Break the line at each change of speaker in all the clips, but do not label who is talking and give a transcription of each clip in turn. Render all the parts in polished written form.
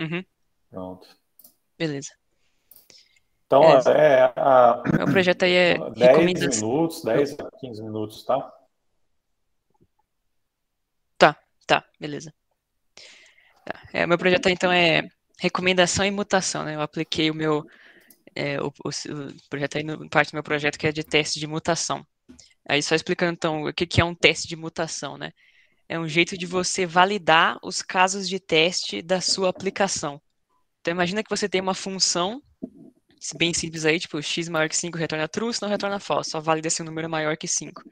Uhum.
Pronto.
Beleza.
Então,
É, meu projeto aí é
10
recomendação.
minutos, 10 a 15 minutos, tá?
Tá, tá, beleza. Tá. Meu projeto aí, então é recomendação e mutação, né? Eu apliquei o projeto aí no parte do meu projeto que é de teste de mutação. Aí só explicando então o que que é um teste de mutação, né? É um jeito de você validar os casos de teste da sua aplicação. Então imagina que você tem uma função bem simples aí, tipo x maior que 5 retorna true, se não retorna false, só valida se o número é maior que 5.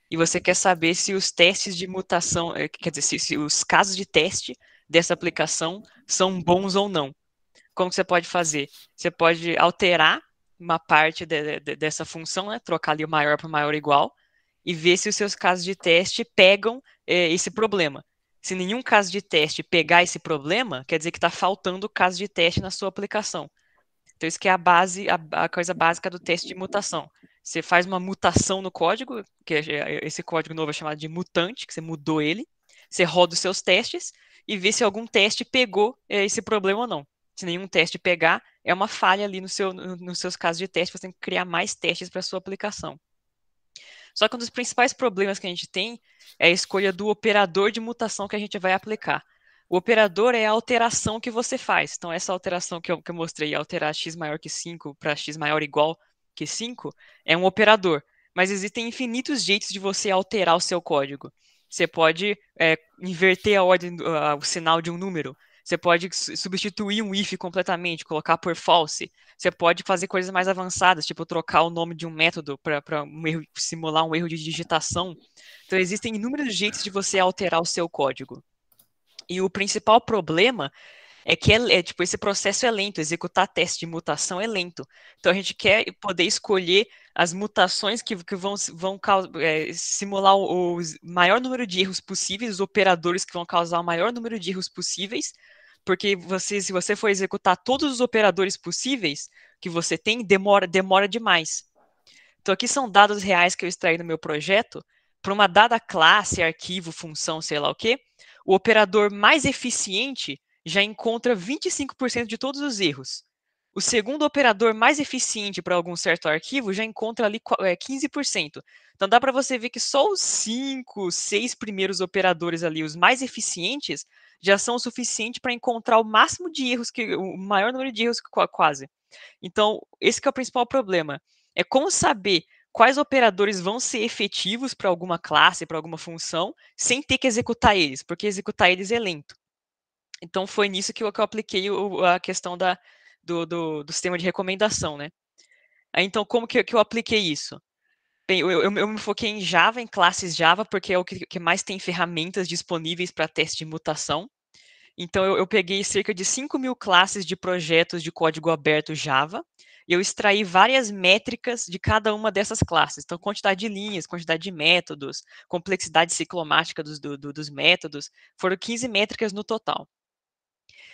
E você quer saber se os testes de mutação, quer dizer, se os casos de teste dessa aplicação são bons ou não. Como que você pode fazer? Você pode alterar uma parte dessa função, né? Trocar ali o maior para o maior igual, e ver se os seus casos de teste pegam esse problema. Se nenhum caso de teste pegar esse problema, quer dizer que está faltando caso de teste na sua aplicação. Então, isso que é a base, a coisa básica do teste de mutação. Você faz uma mutação no código, esse código novo é chamado de mutante, que você mudou ele. Você roda os seus testes e vê se algum teste pegou esse problema ou não. Se nenhum teste pegar, é uma falha ali nos seus casos de teste, você tem que criar mais testes para a sua aplicação. Só que um dos principais problemas que a gente tem é a escolha do operador de mutação que a gente vai aplicar. O operador é a alteração que você faz. Então, essa alteração que eu mostrei, alterar x maior que 5 para x maior ou igual que 5, é um operador. Mas existem infinitos jeitos de você alterar o seu código. Você pode inverter a ordem, o sinal de um número. Você pode substituir um if completamente, colocar por false. Você pode fazer coisas mais avançadas, tipo trocar o nome de um método para simular um erro de digitação. Então, existem inúmeros jeitos de você alterar o seu código. E o principal problema é que tipo, esse processo é lento, executar teste de mutação é lento. Então a gente quer poder escolher as mutações que vão simular o maior número de erros possíveis, os operadores que vão causar o maior número de erros possíveis, porque se você for executar todos os operadores possíveis que você tem, demora demais. Então aqui são dados reais que eu extraí no meu projeto. Para uma dada classe, arquivo, função, sei lá o quê, o operador mais eficiente já encontra 25% de todos os erros. O segundo operador mais eficiente para algum certo arquivo já encontra ali 15%. Então dá para você ver que só os 5, 6 primeiros operadores ali, os mais eficientes, já são o suficiente para encontrar o máximo de erros, o maior número de erros quase. Então, esse que é o principal problema. É como saber quais operadores vão ser efetivos para alguma classe, para alguma função, sem ter que executar eles, porque executar eles é lento. Então, foi nisso que eu apliquei a questão do sistema de recomendação, né? Aí, então, como que eu apliquei isso? Bem, eu me foquei em Java, em classes Java, porque é o que mais tem ferramentas disponíveis para teste de mutação. Então, eu peguei cerca de 5.000 classes de projetos de código aberto Java, e eu extraí várias métricas de cada uma dessas classes. Então, quantidade de linhas, quantidade de métodos, complexidade ciclomática dos métodos, foram 15 métricas no total.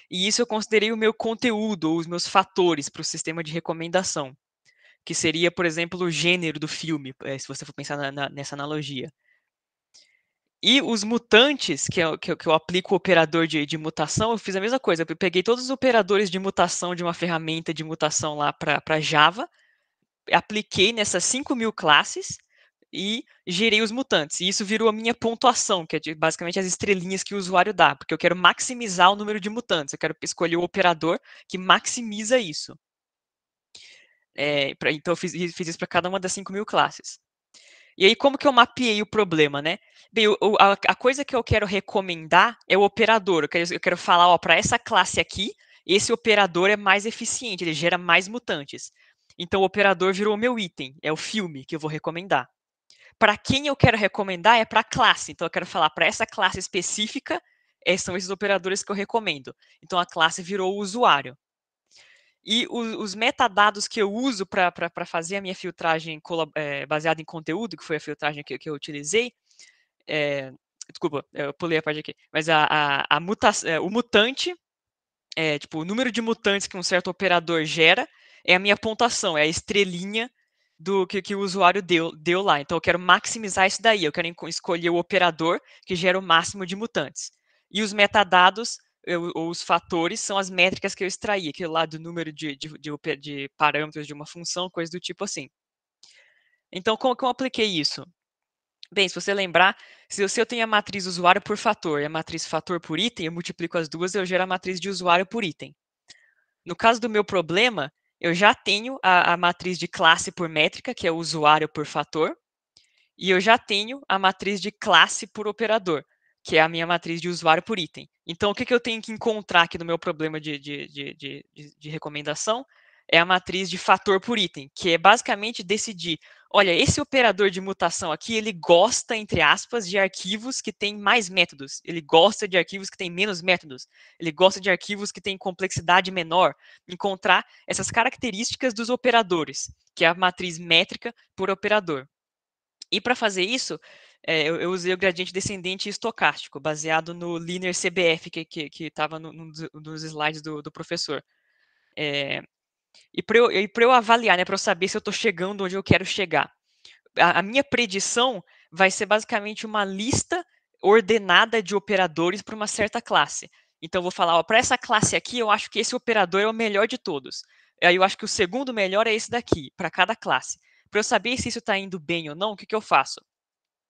E isso eu considerei o meu conteúdo, ou os meus fatores para o sistema de recomendação, que seria, por exemplo, o gênero do filme, se você for pensar nessa analogia. E os mutantes, que eu aplico o operador de mutação, eu fiz a mesma coisa. Eu peguei todos os operadores de mutação de uma ferramenta de mutação lá para Java, apliquei nessas 5.000 classes e gerei os mutantes. E isso virou a minha pontuação, que é basicamente as estrelinhas que o usuário dá, porque eu quero maximizar o número de mutantes. Eu quero escolher o operador que maximiza isso. Então eu fiz isso para cada uma das 5.000 classes. E aí, como que eu mapeei o problema, né? Bem, a coisa que eu quero recomendar é o operador. Eu quero falar, ó, para essa classe aqui, esse operador é mais eficiente, ele gera mais mutantes. Então, o operador virou o meu item, é o filme que eu vou recomendar. Para quem eu quero recomendar é para a classe. Então, eu quero falar para essa classe específica, são esses operadores que eu recomendo. Então, a classe virou o usuário. E os metadados que eu uso para fazer a minha filtragem baseada em conteúdo, que foi a filtragem que eu utilizei, desculpa, eu pulei a parte aqui, mas o mutante, tipo, o número de mutantes que um certo operador gera é a minha pontuação, é a estrelinha do que o usuário deu lá. Então, eu quero maximizar isso daí, eu quero escolher o operador que gera o máximo de mutantes. E os metadados ou os fatores são as métricas que eu extraí, aquele lá do número de parâmetros de uma função, coisa do tipo assim. Então, como que eu apliquei isso? Bem, se você lembrar, se eu tenho a matriz usuário por fator e a matriz fator por item, eu multiplico as duas e eu gero a matriz de usuário por item. No caso do meu problema, eu já tenho a matriz de classe por métrica, que é o usuário por fator, e eu já tenho a matriz de classe por operador, que é a minha matriz de usuário por item. Então, o que eu tenho que encontrar aqui no meu problema de recomendação? É a matriz de fator por item, que é basicamente decidir, olha, esse operador de mutação aqui, ele gosta, entre aspas, de arquivos que têm mais métodos, ele gosta de arquivos que têm menos métodos, ele gosta de arquivos que têm complexidade menor. Encontrar essas características dos operadores, que é a matriz métrica por operador. E para fazer isso, eu usei o gradiente descendente estocástico, baseado no Linear CBF, que estava nos slides do professor. E para eu avaliar, né, para eu saber se eu estou chegando onde eu quero chegar, a minha predição vai ser basicamente uma lista ordenada de operadores para uma certa classe. Então, eu vou falar, para essa classe aqui, eu acho que esse operador é o melhor de todos. Aí eu acho que o segundo melhor é esse daqui, para cada classe. Para eu saber se isso está indo bem ou não, o que eu faço?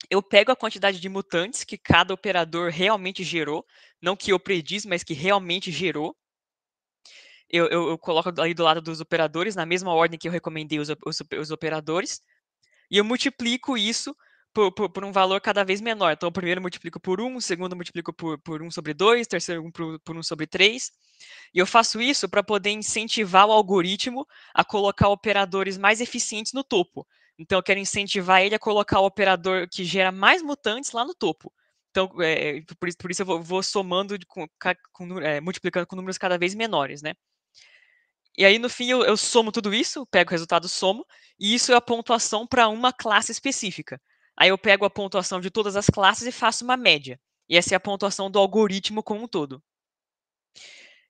Eu pego a quantidade de mutantes que cada operador realmente gerou, não que eu prediz, mas que realmente gerou. Eu coloco ali do lado dos operadores, na mesma ordem que eu recomendei os operadores, e eu multiplico isso por um valor cada vez menor. Então, o primeiro eu multiplico por 1, o segundo eu multiplico por 1 sobre 2, o terceiro por 1 sobre 3. E eu faço isso para poder incentivar o algoritmo a colocar operadores mais eficientes no topo. Então, eu quero incentivar ele a colocar o operador que gera mais mutantes lá no topo. Então, por isso eu vou somando, multiplicando com números cada vez menores, né? E aí, no fim, eu somo tudo isso, pego o resultado, somo, e isso é a pontuação para uma classe específica. Aí eu pego a pontuação de todas as classes e faço uma média. E essa é a pontuação do algoritmo como um todo.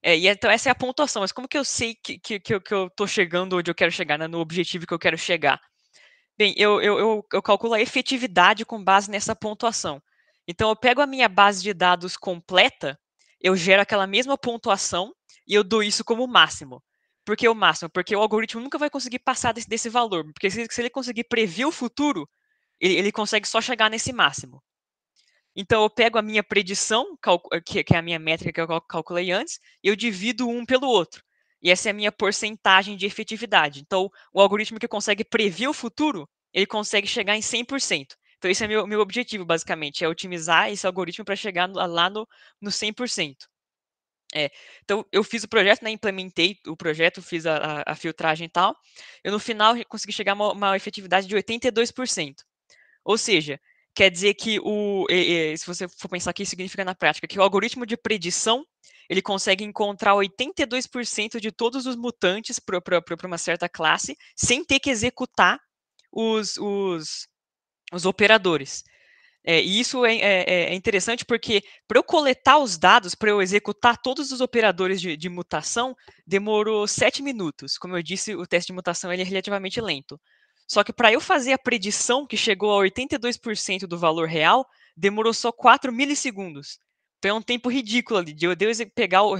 Então essa é a pontuação, mas como que eu sei que eu estou chegando onde eu quero chegar, né, no objetivo que eu quero chegar? Bem, eu calculo a efetividade com base nessa pontuação. Então eu pego a minha base de dados completa, eu gero aquela mesma pontuação e eu dou isso como máximo. Por que o máximo? Porque o algoritmo nunca vai conseguir passar desse valor. Porque se ele conseguir prever o futuro, ele consegue só chegar nesse máximo. Então eu pego a minha predição, que é a minha métrica que eu calculei antes, e eu divido um pelo outro. E essa é a minha porcentagem de efetividade. Então, o algoritmo que consegue prever o futuro, ele consegue chegar em 100%. Então, esse é meu objetivo, basicamente, é otimizar esse algoritmo para chegar lá no 100%. Então, eu fiz o projeto, né, implementei o projeto, fiz a filtragem e tal. Eu, no final, consegui chegar a uma efetividade de 82%. Ou seja, quer dizer que se você for pensar o que isso significa na prática, que o algoritmo de predição ele consegue encontrar 82% de todos os mutantes para uma certa classe sem ter que executar os operadores. E isso é interessante porque para eu coletar os dados, para eu executar todos os operadores de mutação, demorou 7 minutos. Como eu disse, o teste de mutação ele é relativamente lento. Só que para eu fazer a predição, que chegou a 82% do valor real, demorou só 4 milissegundos. Então é um tempo ridículo ali, de eu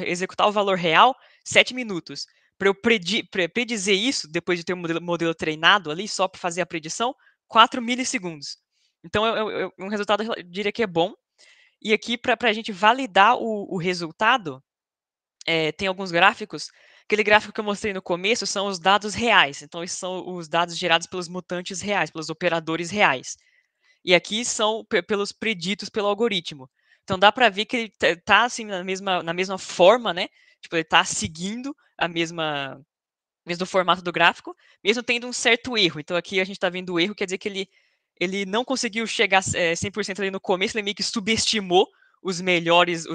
executar o valor real, 7 minutos. Para eu predizer isso, depois de ter um modelo treinado ali, só para fazer a predição, 4 milissegundos. Então, um resultado, eu diria que é bom. E aqui, para a gente validar o resultado, tem alguns gráficos. Aquele gráfico que eu mostrei no começo são os dados reais. Então, esses são os dados gerados pelos mutantes reais, pelos operadores reais. E aqui são pelos preditos pelo algoritmo. Então, dá para ver que ele está assim, na mesma forma, né? Tipo, ele está seguindo a mesmo formato do gráfico, mesmo tendo um certo erro. Então, aqui a gente está vendo o erro, quer dizer que ele não conseguiu chegar 100% ali no começo, ele meio que subestimou os melhores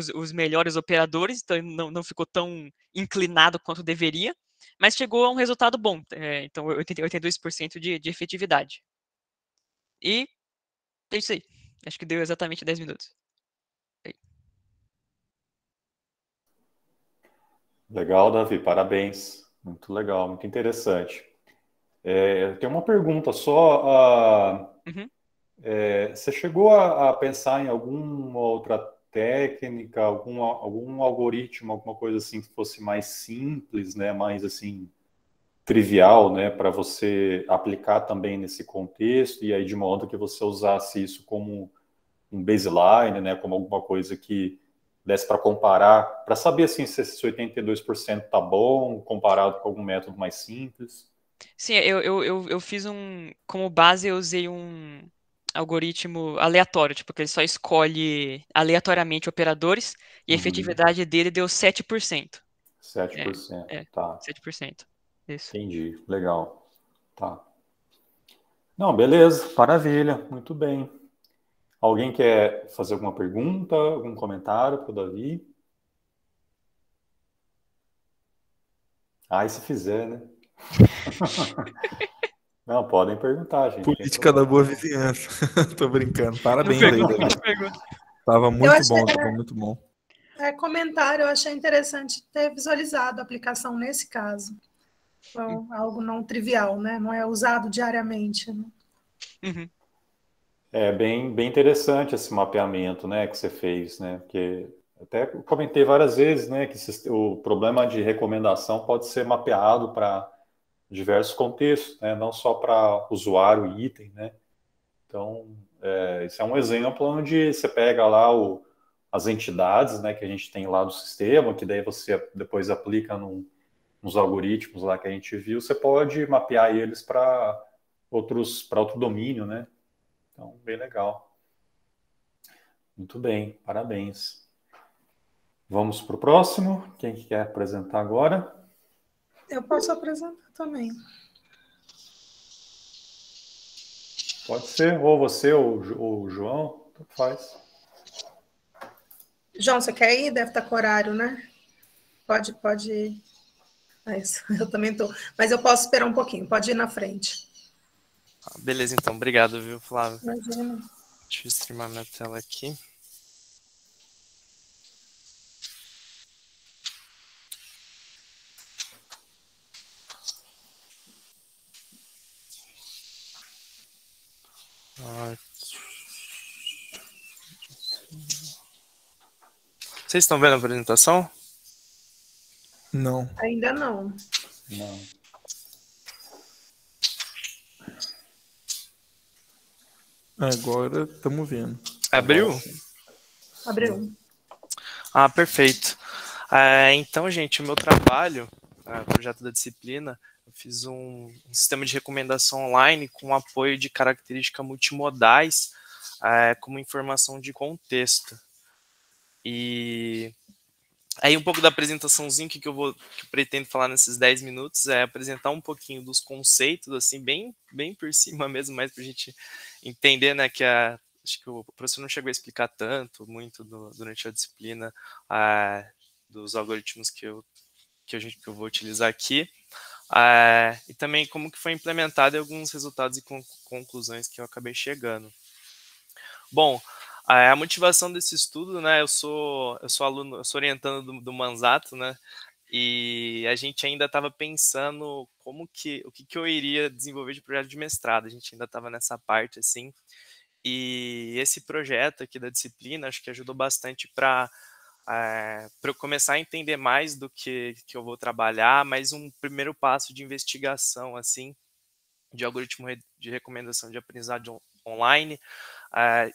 operadores, então ele não ficou tão inclinado quanto deveria, mas chegou a um resultado bom, então 82% de efetividade. E é isso aí. Acho que deu exatamente 10 minutos.
Legal, Davi, parabéns. Muito legal, muito interessante. Eu tenho uma pergunta só.
Uhum.
Você chegou a pensar em alguma outra técnica, algum algoritmo, alguma coisa assim que fosse mais simples, né? Mais assim trivial, né? Para você aplicar também nesse contexto e aí de modo que você usasse isso como um baseline, né? Como alguma coisa que desse para comparar, para saber assim se esse 82% tá bom comparado com algum método mais simples.
Sim, eu fiz como base eu usei um algoritmo aleatório, tipo, que ele só escolhe aleatoriamente operadores e a
Uhum.
efetividade dele deu 7%.
sete
É,
por cento,
é,
tá.
7%. Isso.
Entendi. Legal. Tá. Não, beleza. Maravilha. Muito bem. Alguém quer fazer alguma pergunta, algum comentário para o Davi? Ah, e se fizer, né? Não, podem perguntar, gente, não tem
Política da
problema.
boa vizinhança. Tô brincando.
Não
Parabéns aí,
pergunta,
Davi.
não pergunta.
Tava
Eu
muito
achei,
bom, tava muito bom.
comentário, eu achei interessante ter visualizado a aplicação nesse caso. Foi algo não trivial, né? Não é usado diariamente, né?
Uhum.
É bem interessante esse mapeamento, né, que você fez, né? Porque até comentei várias vezes, né, que o problema de recomendação pode ser mapeado para diversos contextos, né? Não só para usuário e item, né? Então, esse é um exemplo onde você pega lá as entidades, né, que a gente tem lá do sistema, que daí você depois aplica nos algoritmos lá que a gente viu, você pode mapear eles para outro domínio, né? Então, bem legal. Muito bem, parabéns. Vamos para o próximo. Quem que quer apresentar agora?
Eu posso apresentar também.
Pode ser, ou você ou o João, tanto faz.
João, você quer ir? Deve estar com horário, né? Pode ir. É isso, eu também estou. Mas eu posso esperar um pouquinho, pode ir na frente.
Beleza, então. Obrigado, viu, Flávio?
Imagina.
Deixa eu streamar minha tela aqui. Vocês estão vendo a apresentação?
Não.
Ainda não.
Não.
Agora estamos vendo.
Abriu?
Abriu.
Ah, perfeito. Então, gente, o meu trabalho, projeto da disciplina, eu fiz um sistema de recomendação online com apoio de características multimodais, como informação de contexto. E aí um pouco da apresentaçãozinha que eu pretendo falar nesses 10 minutos é apresentar um pouquinho dos conceitos, assim, bem por cima mesmo, mais para a gente entender, né, acho que o professor não chegou a explicar muito durante a disciplina dos algoritmos que eu vou utilizar aqui, e também como que foi implementado e alguns resultados e conclusões que eu acabei chegando. Bom, a motivação desse estudo, né, eu sou aluno, eu sou orientando do Manzato, né, e a gente ainda estava pensando o que eu iria desenvolver de projeto de mestrado, a gente ainda estava nessa parte, assim, e esse projeto aqui da disciplina, acho que ajudou bastante para eu começar a entender mais do que eu vou trabalhar, mais um primeiro passo de investigação, assim, de algoritmo de recomendação de aprendizagem online,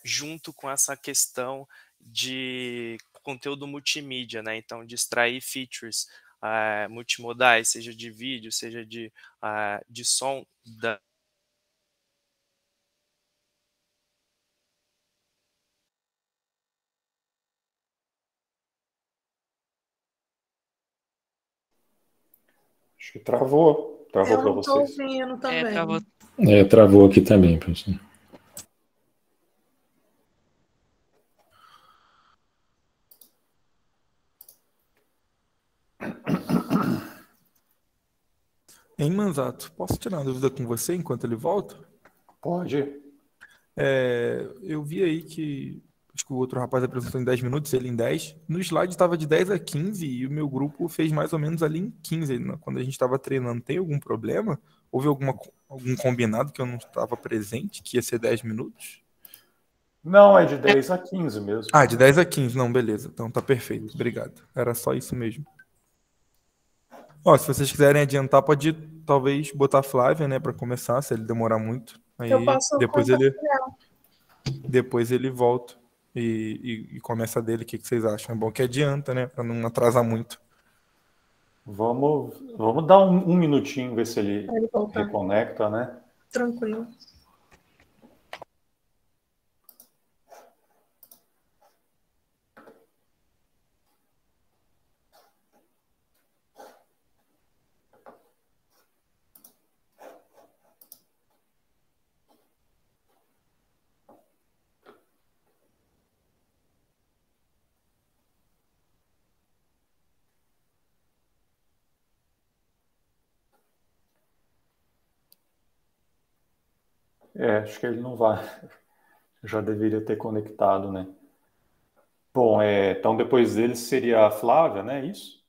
junto com essa questão de conteúdo multimídia, né? Então, de extrair features multimodais, seja de vídeo, seja de som,
Acho que travou. Travou
Eu
para
não estou
vocês?
ouvindo também.
Travou.
Travou aqui também, professor.
Em Manzato, posso tirar uma dúvida com você enquanto ele volta?
Pode.
Eu vi aí que acho que o outro rapaz apresentou em 10 minutos, ele em 10. No slide estava de 10 a 15 e o meu grupo fez mais ou menos ali em 15, né, quando a gente estava treinando. Tem algum problema? Houve algum combinado que eu não estava presente, que ia ser 10 minutos?
Não, é de 10 a 15 mesmo.
Ah, de 10 a 15, não, beleza. Então tá perfeito, obrigado. Era só isso mesmo. Ó, se vocês quiserem adiantar, pode talvez botar a Flávia, né, para começar, se ele demorar muito. Aí
Eu posso
depois ele volta e começa dele. O que vocês acham? É bom que adianta, né, para não atrasar muito.
Vamos dar um minutinho, ver se ele reconecta, né?
Tranquilo.
Acho que ele não vai. Já deveria ter conectado, né? Bom, então depois dele seria a Flávia, né? Isso?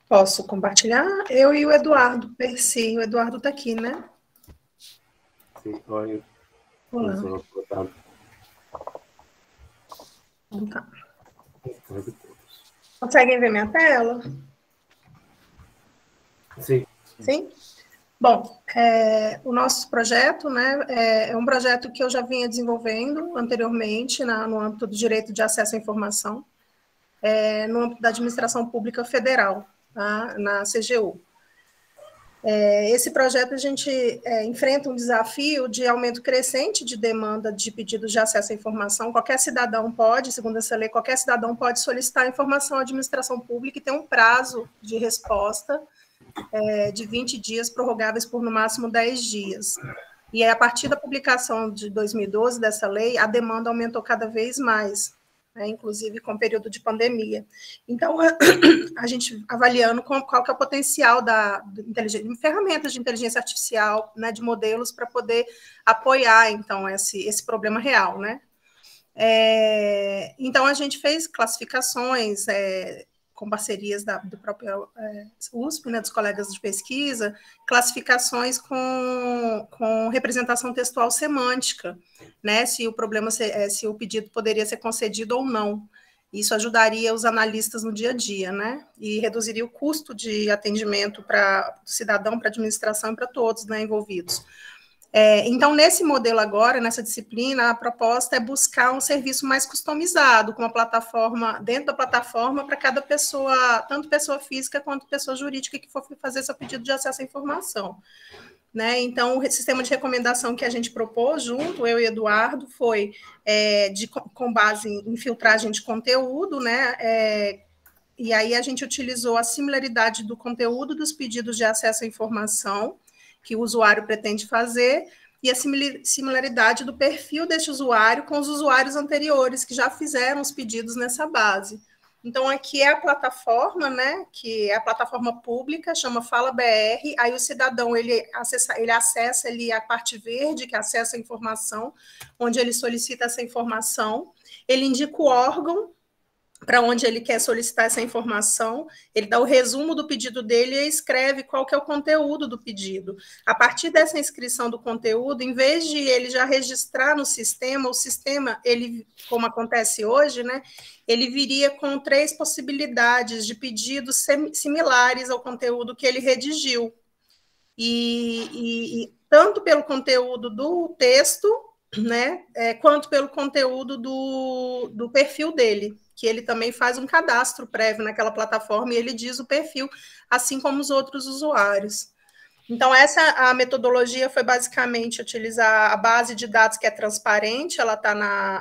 Posso compartilhar? Eu e o Eduardo Percy. O Eduardo está aqui, né?
Sim, olha.
Olá. Então tá. Conseguem ver minha tela?
Sim.
Sim? Bom, o nosso projeto, né, é um projeto que eu já vinha desenvolvendo anteriormente no âmbito do direito de acesso à informação, no âmbito da administração pública federal, tá, na CGU. Esse projeto a gente enfrenta um desafio de aumento crescente de demanda de pedidos de acesso à informação. Qualquer cidadão pode, segundo essa lei, qualquer cidadão pode solicitar informação à administração pública e tem um prazo de resposta de 20 dias, prorrogáveis por no máximo 10 dias. E a partir da publicação de 2012 dessa lei, a demanda aumentou cada vez mais, né, inclusive com o período de pandemia. Então, a gente avaliando qual que é o potencial de ferramentas de inteligência artificial, né, de modelos para poder apoiar, então, esse problema real, né? Então, a gente fez classificações com parcerias do próprio USP, né, dos colegas de pesquisa, classificações com representação textual semântica, né, se o pedido poderia ser concedido ou não. Isso ajudaria os analistas no dia a dia, né, e reduziria o custo de atendimento para o cidadão, para a administração e para todos, né, envolvidos. Então, nesse modelo agora, nessa disciplina, a proposta é buscar um serviço mais customizado, com uma plataforma, dentro da plataforma, para cada pessoa, tanto pessoa física quanto pessoa jurídica que for fazer seu pedido de acesso à informação. Né? Então, o sistema de recomendação que a gente propôs junto, eu e Eduardo, foi com base em filtragem de conteúdo, né? E aí a gente utilizou a similaridade do conteúdo dos pedidos de acesso à informação que o usuário pretende fazer, e a similaridade do perfil deste usuário com os usuários anteriores que já fizeram os pedidos nessa base. Então, aqui é a plataforma, né, que é a plataforma pública, chama Fala BR, aí o cidadão, ele acessa ali a parte verde, que acessa a informação, onde ele solicita essa informação, ele indica o órgão para onde ele quer solicitar essa informação, ele dá o resumo do pedido dele e escreve qual que é o conteúdo do pedido. A partir dessa inscrição do conteúdo, em vez de ele já registrar no sistema, o sistema, ele, como acontece hoje, né, ele viria com 3 possibilidades de pedidos similares ao conteúdo que ele redigiu. E tanto pelo conteúdo do texto, né, quanto pelo conteúdo do perfil dele, que ele também faz um cadastro prévio naquela plataforma e ele diz o perfil, assim como os outros usuários. Então, a metodologia foi basicamente utilizar a base de dados que é transparente, ela está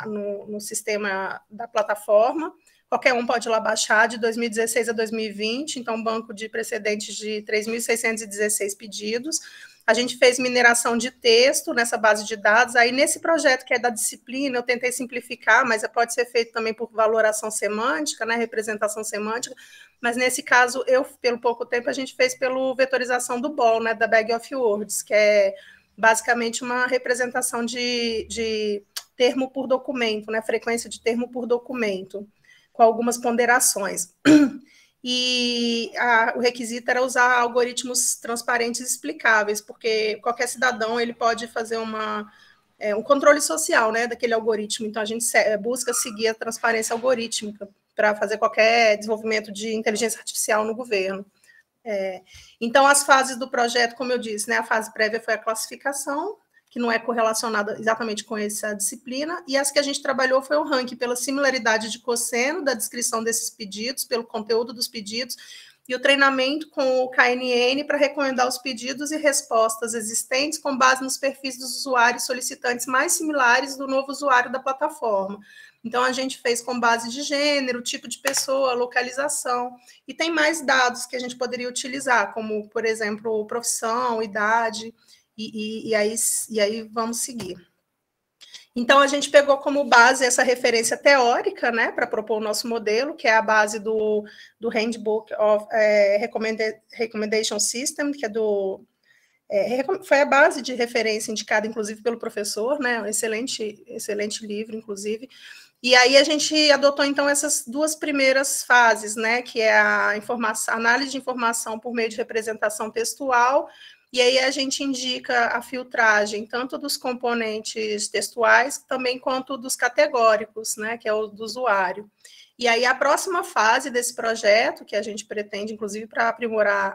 no sistema da plataforma, qualquer um pode ir lá baixar, de 2016 a 2020, então um banco de precedentes de 3.616 pedidos. A gente fez mineração de texto nessa base de dados. Aí, nesse projeto que é da disciplina, eu tentei simplificar, mas pode ser feito também por valoração semântica, né, representação semântica, mas nesse caso, pelo pouco tempo, a gente fez pela vetorização do BOL, né, da Bag of Words, que é basicamente uma representação de termo por documento, né, frequência de termo por documento, com algumas ponderações. E o requisito era usar algoritmos transparentes e explicáveis, porque qualquer cidadão ele pode fazer uma um controle social, né, daquele algoritmo. Então, a gente busca seguir a transparência algorítmica para fazer qualquer desenvolvimento de inteligência artificial no governo. Então, as fases do projeto, como eu disse, né, a fase prévia foi a classificação, que não é correlacionada exatamente com essa disciplina, e as que a gente trabalhou foi o ranking pela similaridade de cosseno da descrição desses pedidos, pelo conteúdo dos pedidos, e o treinamento com o KNN para recomendar os pedidos e respostas existentes com base nos perfis dos usuários solicitantes mais similares do novo usuário da plataforma. Então, a gente fez com base de gênero, tipo de pessoa, localização, e tem mais dados que a gente poderia utilizar, como, por exemplo, profissão, idade, e aí vamos seguir. Então, a gente pegou como base essa referência teórica, né, para propor o nosso modelo, que é a base do Handbook of Recommendation System, que foi a base de referência indicada, inclusive, pelo professor, né, um excelente livro, inclusive. E aí a gente adotou, então, essas duas primeiras fases, né, que é a análise de informação por meio de representação textual, e aí a gente indica a filtragem tanto dos componentes textuais também quanto dos categóricos, né, que é o do usuário. E aí a próxima fase desse projeto, que a gente pretende, inclusive, para aprimorar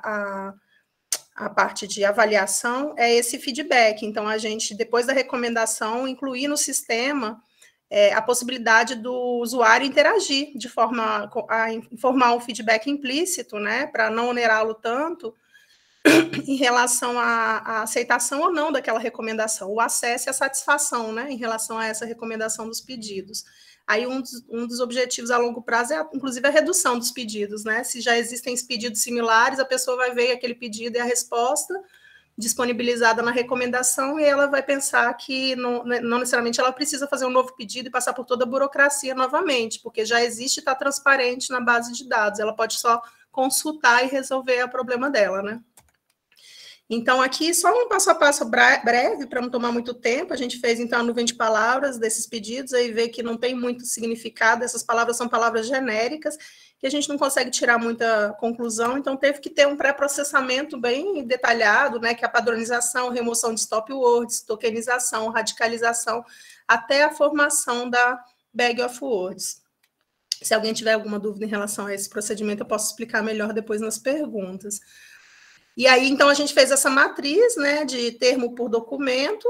a parte de avaliação, é esse feedback. Então, a gente, depois da recomendação, incluir no sistema a possibilidade do usuário interagir de forma a informar um feedback implícito, né, para não onerá-lo tanto, em relação à aceitação ou não daquela recomendação, o acesso e a satisfação, né, em relação a essa recomendação dos pedidos. Aí um dos objetivos a longo prazo é, inclusive, a redução dos pedidos, né, se já existem pedidos similares, a pessoa vai ver aquele pedido e a resposta disponibilizada na recomendação e ela vai pensar que não necessariamente ela precisa fazer um novo pedido e passar por toda a burocracia novamente, porque já existe e está transparente na base de dados, ela pode só consultar e resolver o problema dela, né. Então, aqui, só um passo a passo breve, para não tomar muito tempo, a gente fez, então, a nuvem de palavras desses pedidos, aí vê que não tem muito significado, essas palavras são palavras genéricas, que a gente não consegue tirar muita conclusão, então teve que ter um pré-processamento bem detalhado, né, que é a padronização, remoção de stop words, tokenização, radicalização, até a formação da bag of words. Se alguém tiver alguma dúvida em relação a esse procedimento, eu posso explicar melhor depois nas perguntas. E aí, então, a gente fez essa matriz, né, de termo por documento,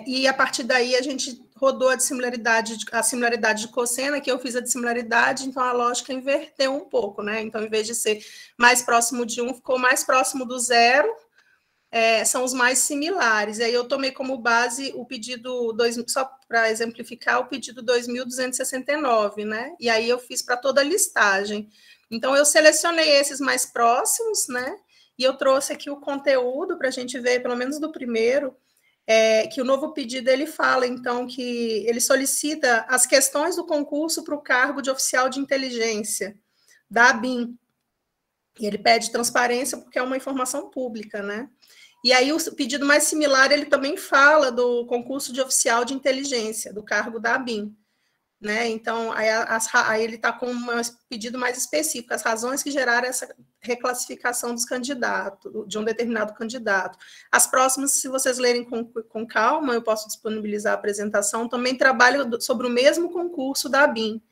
e a partir daí a gente rodou a similaridade de cosseno, aqui eu fiz a dissimilaridade, então a lógica inverteu um pouco, né, então, em vez de ser mais próximo de 1, ficou mais próximo do 0, são os mais similares. E aí eu tomei como base o pedido, só para exemplificar, o pedido 2.269, né, e aí eu fiz para toda a listagem. Então, eu selecionei esses mais próximos, né? E eu trouxe aqui o conteúdo para a gente ver, pelo menos do primeiro, que o novo pedido, ele fala, então, que ele solicita as questões do concurso para o cargo de oficial de inteligência da ABIN. E ele pede transparência porque é uma informação pública, né? E aí, o pedido mais similar, ele também fala do concurso de oficial de inteligência, do cargo da ABIN. Né? Então, aí ele está com um pedido mais específico, as razões que geraram essa reclassificação dos candidatos, de um determinado candidato. As próximas, se vocês lerem com calma, eu posso disponibilizar a apresentação, também trabalho sobre o mesmo concurso da ABIN.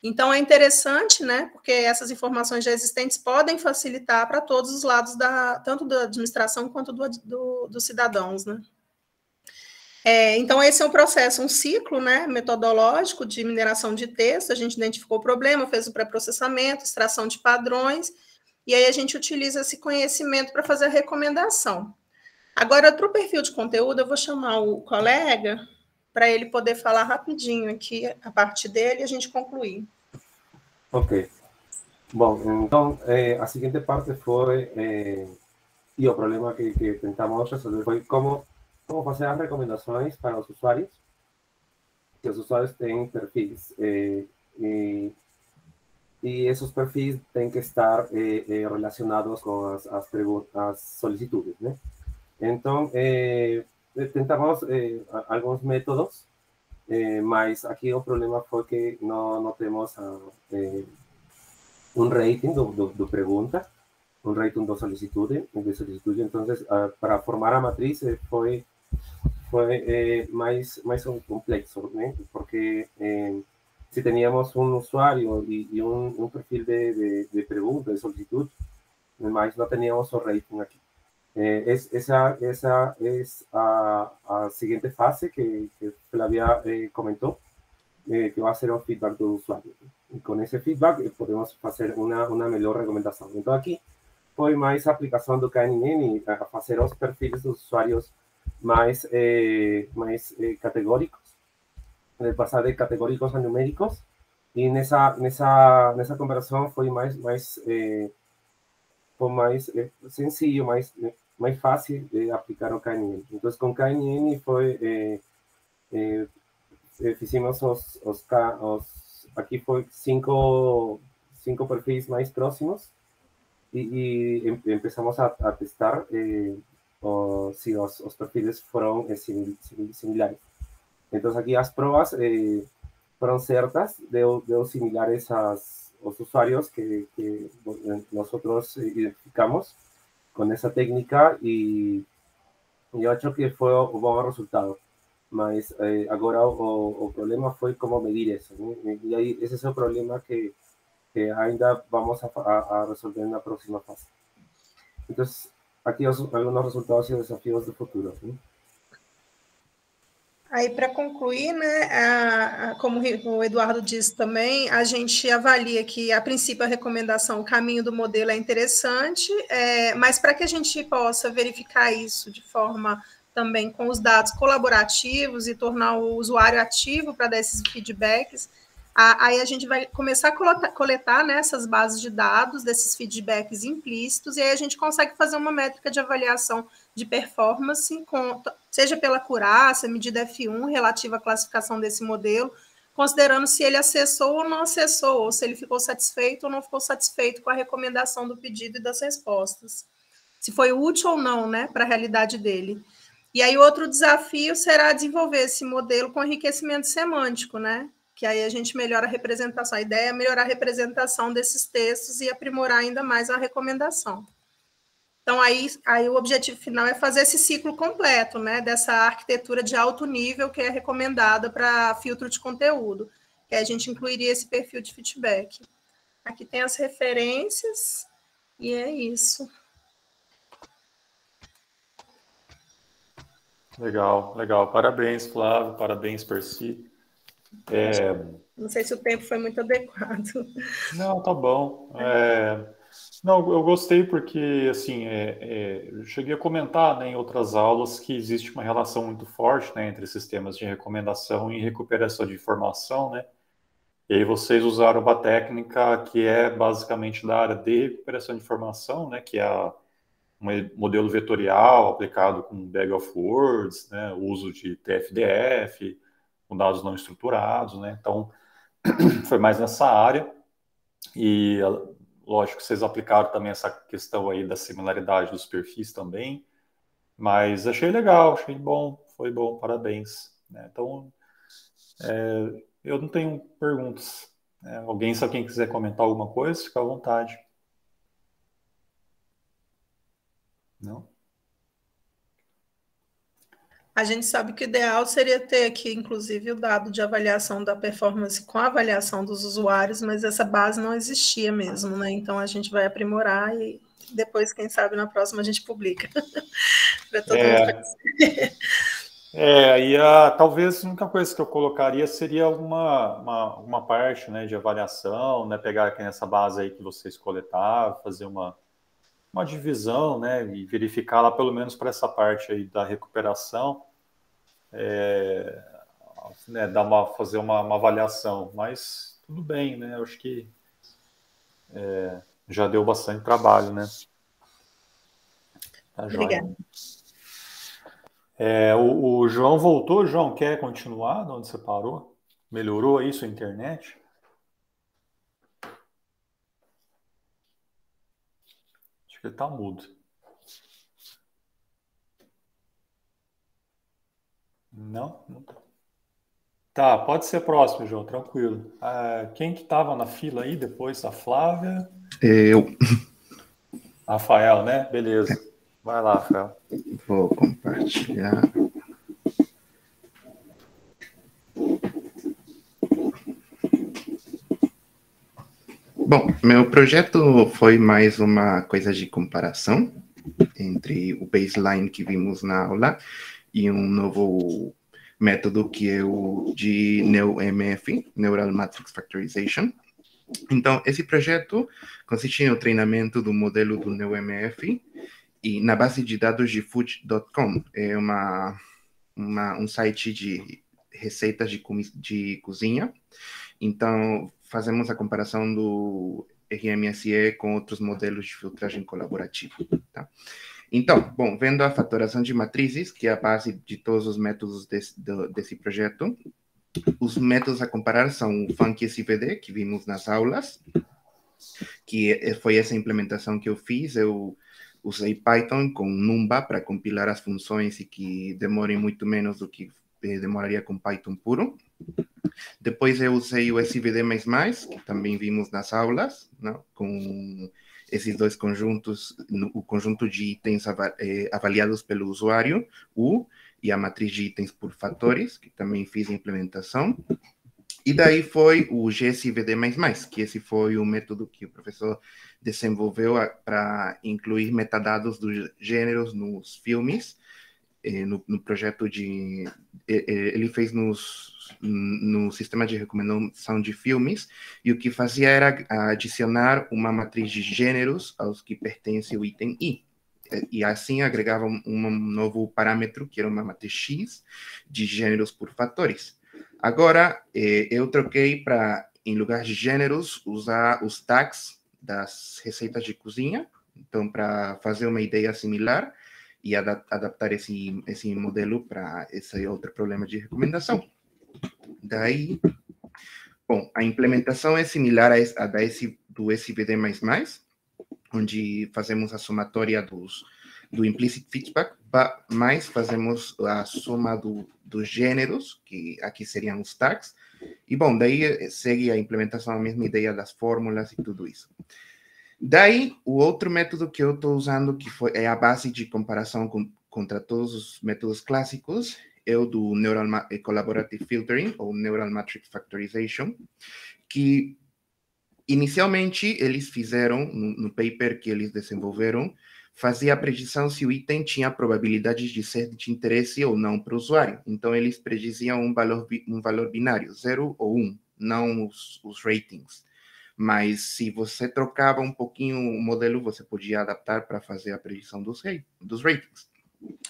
Então, é interessante, né, porque essas informações já existentes podem facilitar para todos os lados, tanto da administração quanto dos cidadãos, né? Então, esse é um processo, um ciclo, né, metodológico de mineração de texto, a gente identificou o problema, fez o pré-processamento, extração de padrões, e aí a gente utiliza esse conhecimento para fazer a recomendação. Agora, para o perfil de conteúdo, eu vou chamar o colega para ele poder falar rapidinho aqui, a parte dele, e a gente concluir.
Ok. Bom, então, a seguinte parte foi, e o problema que tentamos resolver foi como fazer as recomendações para os usuários, que os usuários têm perfis, e esses perfis têm que estar relacionados com as solicitudes, né? Então, tentamos alguns métodos, mas aqui o problema foi que não temos um rating do pergunta, um rating de solicitude, então, para formar a matriz foi fue más complejo, ¿no? Porque si teníamos un usuario y un perfil de pregunta, de solicitud, mas no teníamos o rating aquí. Esa es a siguiente fase que Flavia comentó, que va a ser un feedback do usuario. Y con ese feedback podemos hacer una mejor recomendación. Entonces aquí foi mais a aplicação do KNN a fazer os perfis dos usuários mais categóricos, passar de categóricos a numéricos, e nessa conversão foi mais sencillo, mais fácil de aplicar o KNN. Então, com o KNN fizemos aqui foi cinco perfis mais próximos, y empezamos a testar si los perfiles fueron similares. Entonces aquí las pruebas fueron ciertas, de similares a los usuarios que nosotros identificamos con esa técnica, y yo creo que fue un buen resultado. Mas agora o problema foi como medir eso, ¿no? Y ahí ese es el problema que ainda vamos a resolver na próxima fase. Então, aqui alguns resultados e desafios do futuro, né?
Aí, para concluir, né, como o Eduardo disse também, a gente avalia que, a princípio, a recomendação, o caminho do modelo é interessante, mas para que a gente possa verificar isso de forma também com os dados colaborativos e tornar o usuário ativo para dar esses feedbacks, aí a gente vai começar a coletar, né, essas bases de dados, desses feedbacks implícitos, e aí a gente consegue fazer uma métrica de avaliação de performance, seja pela acurácia, medida F1, relativa à classificação desse modelo, considerando se ele acessou ou não acessou, ou se ele ficou satisfeito ou não ficou satisfeito com a recomendação do pedido e das respostas. Se foi útil ou não, né, para a realidade dele. E aí outro desafio será desenvolver esse modelo com enriquecimento semântico, né? Que aí a gente melhora a representação. A ideia é melhorar a representação desses textos e aprimorar ainda mais a recomendação. Então, aí o objetivo final é fazer esse ciclo completo, né, dessa arquitetura de alto nível que é recomendada para filtro de conteúdo, que a gente incluiria esse perfil de feedback. Aqui tem as referências, e é isso.
Legal, legal. Parabéns, Flávio, parabéns, Percy.
Não sei se o tempo foi muito adequado.
Não, tá bom. Não, eu gostei porque, assim, eu cheguei a comentar, né, em outras aulas que existe uma relação muito forte, né, entre sistemas de recomendação e recuperação de informação, né? E aí vocês usaram uma técnica que é basicamente da área de recuperação de informação, né, que é um modelo vetorial aplicado com Bag of Words, né, o uso de TF-DF, com dados não estruturados, né? Então, foi mais nessa área. E, lógico, vocês aplicaram também essa questão aí da similaridade dos perfis também, mas achei legal, achei bom, foi bom, parabéns, né? Então, eu não tenho perguntas. Alguém, se alguém quiser comentar alguma coisa, fica à vontade. Não?
A gente sabe que o ideal seria ter aqui, inclusive, o dado de avaliação da performance com a avaliação dos usuários, mas essa base não existia mesmo, né? Então, a gente vai aprimorar e depois, quem sabe, na próxima a gente publica. Para todo mundo conhecer.
E talvez a única coisa que eu colocaria seria uma parte, né, de avaliação, né, pegar aqui nessa base aí que vocês coletaram, fazer uma divisão, né, e verificar lá pelo menos para essa parte aí da recuperação, né, fazer uma avaliação, mas tudo bem, né, eu acho que já deu bastante trabalho, né. Tá joia.
Obrigada.
O João voltou. João, quer continuar de onde você parou? Melhorou aí sua internet? Acho que ele está mudo. Não? Não tá. Tá, pode ser próximo, João, tranquilo. Quem que estava na fila aí depois? A Flávia?
Eu.
Rafael, né? Beleza. Vai lá, Rafael.
Vou compartilhar. Bom, meu projeto foi mais uma coisa de comparação entre o baseline que vimos na aula e um novo método que é o de NeoMF, Neural Matrix Factorization. Então, esse projeto consiste no treinamento do modelo do NeoMF e na base de dados de food.com. É um site de receitas de cozinha. Então, fazemos a comparação do RMSE com outros modelos de filtragem colaborativa. Tá? Então, bom, vendo a fatoração de matrizes, que é a base de todos os métodos desse projeto, os métodos a comparar são o FunkSVD, que vimos nas aulas, que foi essa implementação que eu fiz. Eu usei Python com Numba para compilar as funções e que demorem muito menos do que demoraria com Python puro. Depois eu usei o SVD++, que também vimos nas aulas, né, com esses dois conjuntos, o conjunto de itens avaliados pelo usuário, U, e a matriz de itens por fatores, que também fiz a implementação. E daí foi o GSVD++, que esse foi o método que o professor desenvolveu para incluir metadados dos gêneros nos filmes, no projeto de... Ele fez no sistema de recomendação de filmes, e o que fazia era adicionar uma matriz de gêneros aos que pertence o item I. E assim agregava um novo parâmetro, que era uma matriz X, de gêneros por fatores. Agora, eu troquei para, em lugar de gêneros, usar os tags das receitas de cozinha, então, para fazer uma ideia similar, e adaptar esse modelo para esse outro problema de recomendação. Daí, bom, a implementação é similar a do SVD++, onde fazemos a somatória do implicit feedback, mas fazemos a soma dos gêneros, que aqui seriam os tags, e, bom, daí segue a implementação, a mesma ideia das fórmulas e tudo isso. Daí, o outro método que eu estou usando, que é a base de comparação contra todos os métodos clássicos, é o do Neural Collaborative Filtering, ou Neural Matrix Factorization, que inicialmente eles fizeram, no paper que eles desenvolveram, fazia a predição se o item tinha probabilidades de ser de interesse ou não para o usuário. Então, eles prediziam um valor binário, 0 ou 1, não os ratings. Mas se você trocava um pouquinho o modelo, você podia adaptar para fazer a predição dos ratings.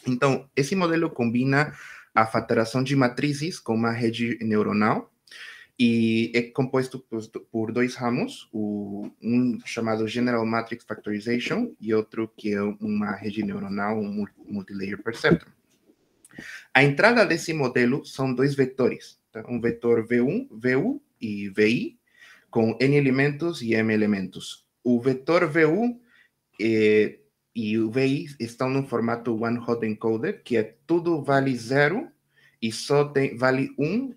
Então, esse modelo combina a fatoração de matrizes com uma rede neuronal e é composto por dois ramos, um chamado General Matrix Factorization e outro que é uma rede neuronal, um Multilayer Perceptron. A entrada desse modelo são dois vetores, tá? Um vetor V1, VU e VI, com N elementos e M elementos. O vetor VU e o VI estão no formato one hot encoded, que é tudo vale 0 e só vale 1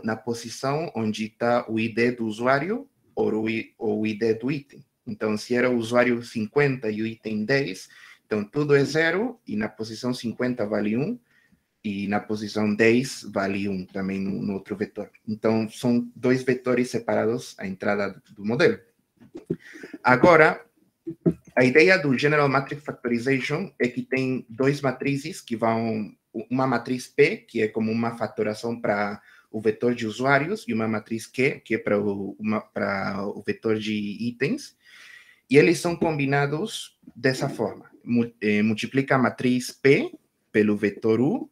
na posição onde está o ID do usuário ou o ID do item. Então, se era o usuário 50 e o item 10, então tudo é 0 e na posição 50 vale 1 e na posição 10 vale 1 também no outro vetor. Então, são dois vetores separados à entrada do modelo. Agora, a ideia do General Matrix Factorization é que tem dois matrizes que vão... Uma matriz P, que é como uma fatoração para o vetor de usuários, e uma matriz Q, que é para o vetor de itens. E eles são combinados dessa forma. Multiplica a matriz P pelo vetor U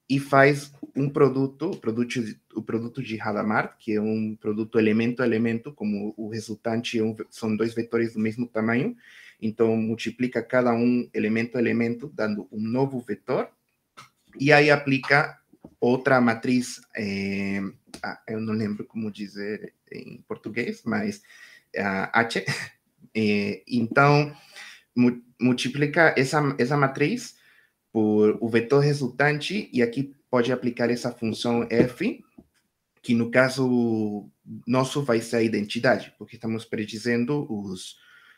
e faz o produto de Hadamard, que é um produto elemento a elemento, como o resultante são dois vetores do mesmo tamanho. Então, multiplica cada um elemento a elemento, dando um novo vetor. E aí aplica outra matriz, eu não lembro como dizer em português, mas H. Então, multiplica essa matriz por o vetor resultante, e aqui pode aplicar essa função f, que no caso nosso vai ser a identidade, porque estamos predizendo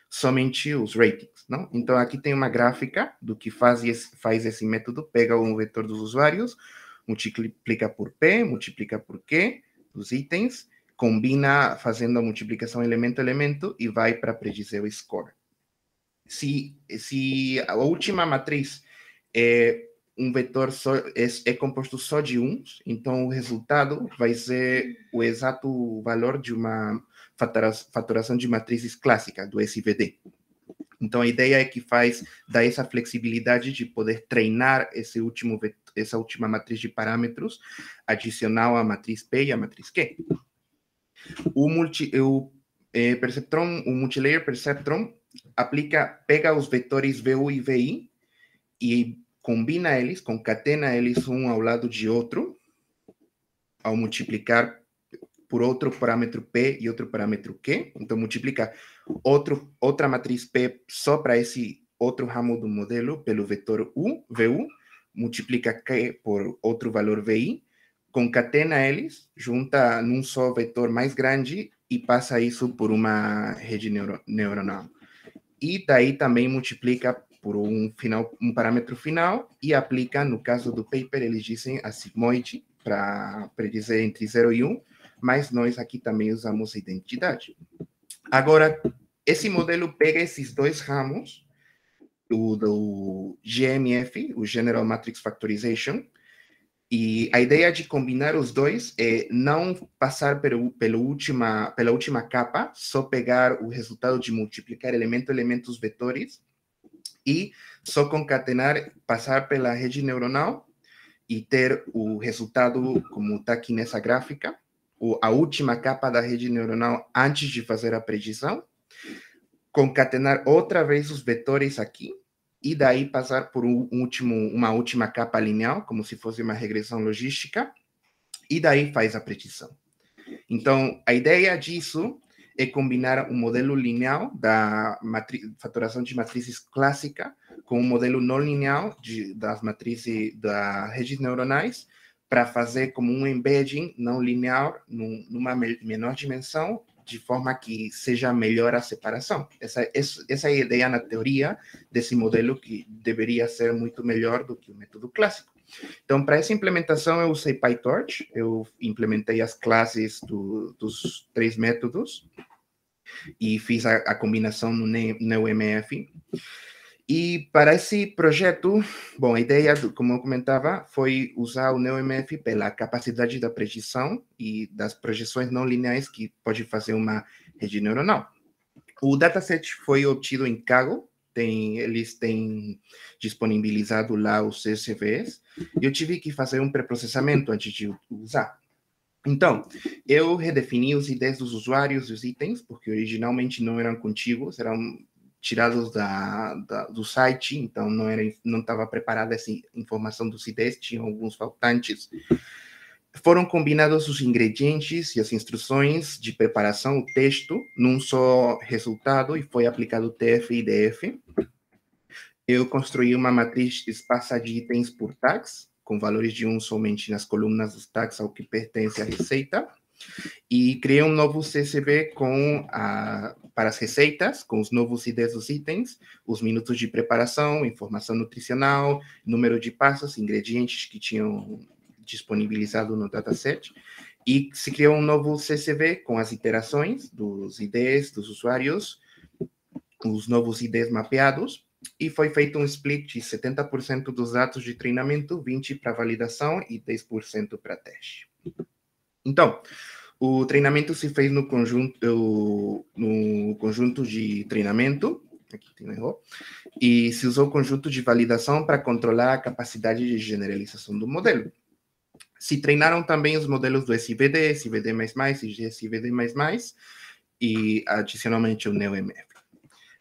somente os ratings, não? Então, aqui tem uma gráfica do que faz esse método, pega um vetor dos usuários, multiplica por P, multiplica por Q dos itens, combina fazendo a multiplicação elemento a elemento e vai para predizer o score. Se a última matriz é um vetor é composto só de uns, então o resultado vai ser o exato valor de uma fatoração de matrizes clássica, do SVD. Então, a ideia é que dá essa flexibilidade de poder treinar essa última matriz de parâmetros adicional à matriz P e à matriz Q. O Multilayer Perceptron pega os vetores VU e VI e combina eles, concatena eles um ao lado de outro, ao multiplicar por outro parâmetro P e outro parâmetro Q. Então, multiplica outra matriz P só para esse outro ramo do modelo pelo vetor VU, multiplica Q por outro valor VI, concatena eles, junta num só vetor mais grande e passa isso por uma rede neuronal. E daí também multiplica por um parâmetro final e aplica, no caso do paper, eles dizem a sigmoide para predizer entre 0 e 1, mas nós aqui também usamos identidade. Agora, esse modelo pega esses dois ramos, o do GMF, o General Matrix Factorization, e a ideia de combinar os dois é não passar pela última capa, só pegar o resultado de multiplicar elemento a elemento os vetores e só concatenar, passar pela rede neuronal e ter o resultado como está aqui nessa gráfica, a última capa da rede neuronal antes de fazer a predição, concatenar outra vez os vetores aqui, e daí passar por uma última capa linear, como se fosse uma regressão logística, e daí faz a predição. Então, a ideia disso é combinar um modelo linear da fatoração de matrizes clássica com um modelo não linear das matrizes das redes neuronais para fazer como um embedding não linear numa menor dimensão, de forma que seja melhor a separação. Essa é a ideia na teoria desse modelo, que deveria ser muito melhor do que o método clássico. Então, para essa implementação, eu usei PyTorch, eu implementei as classes dos 3 métodos e fiz a combinação no NeoMF. E para esse projeto, bom, a ideia, como eu comentava, foi usar o NeoMF pela capacidade da predição e das projeções não lineares que pode fazer uma rede neuronal. O dataset foi obtido em Kaggle, eles têm disponibilizado lá os CSVs, e eu tive que fazer um pré-processamento antes de usar. Então, eu redefini os IDs dos usuários e os itens, porque originalmente não eram contíguos, eram tirados do site, então não estava preparada essa informação dos IDs, tinham alguns faltantes. Foram combinados os ingredientes e as instruções de preparação, o texto, num só resultado, e foi aplicado TF e DF. Eu construí uma matriz esparsa de itens por tags, com valores de 1 somente nas colunas dos tags ao que pertence a receita, e criei um novo CSV para as receitas, com os novos IDs dos itens, os minutos de preparação, informação nutricional, número de passos, ingredientes que tinham disponibilizado no dataset, e se criou um novo CSV com as iterações dos IDs dos usuários, os novos IDs mapeados, e foi feito um split de 70% dos dados de treinamento, 20% para validação e 10% para teste. Então, o treinamento se fez no conjunto de treinamento, aqui tem um erro, e se usou o conjunto de validação para controlar a capacidade de generalização do modelo. Se treinaram também os modelos do SVD, SVD++, e SVD++, e adicionalmente o NeoMF.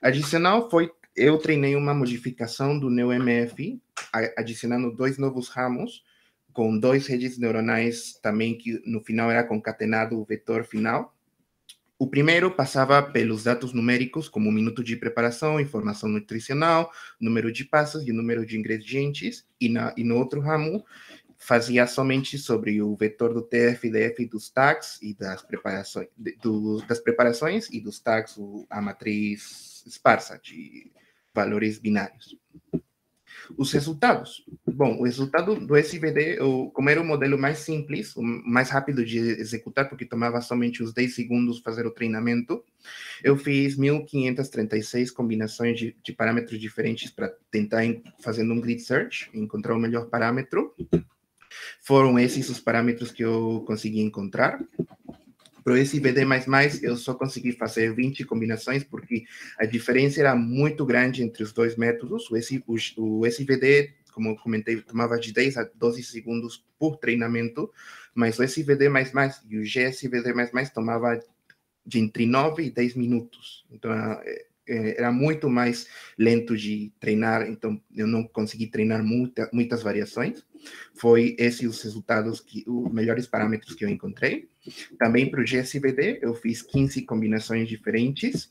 Adicional eu treinei uma modificação do NeoMF, adicionando 2 novos ramos, com 2 redes neuronais também, que no final era concatenado o vetor final. O primeiro passava pelos dados numéricos, como o minuto de preparação, informação nutricional, número de passos e o número de ingredientes, e no outro ramo fazia somente sobre o vetor do TF, DF, dos tags e das preparações e dos tags, a matriz esparsa de valores binários. Os resultados. Bom, o resultado do SVD, como era o modelo mais simples, o mais rápido de executar, porque tomava somente uns 10 segundos fazer o treinamento, eu fiz 1.536 combinações de parâmetros diferentes para tentar, fazendo um grid search, encontrar o melhor parâmetro. Foram esses os parâmetros que eu consegui encontrar. Para o SVD++, eu só consegui fazer 20 combinações, porque a diferença era muito grande entre os dois métodos. O SVD, como eu comentei, tomava de 10 a 12 segundos por treinamento, mas o SVD++ e o GSVD++ tomava de entre 9 e 10 minutos. Então, era muito mais lento de treinar, então eu não consegui treinar muitas variações. Foi esses os resultados, os melhores parâmetros que eu encontrei. Também para o GSVD, eu fiz 15 combinações diferentes.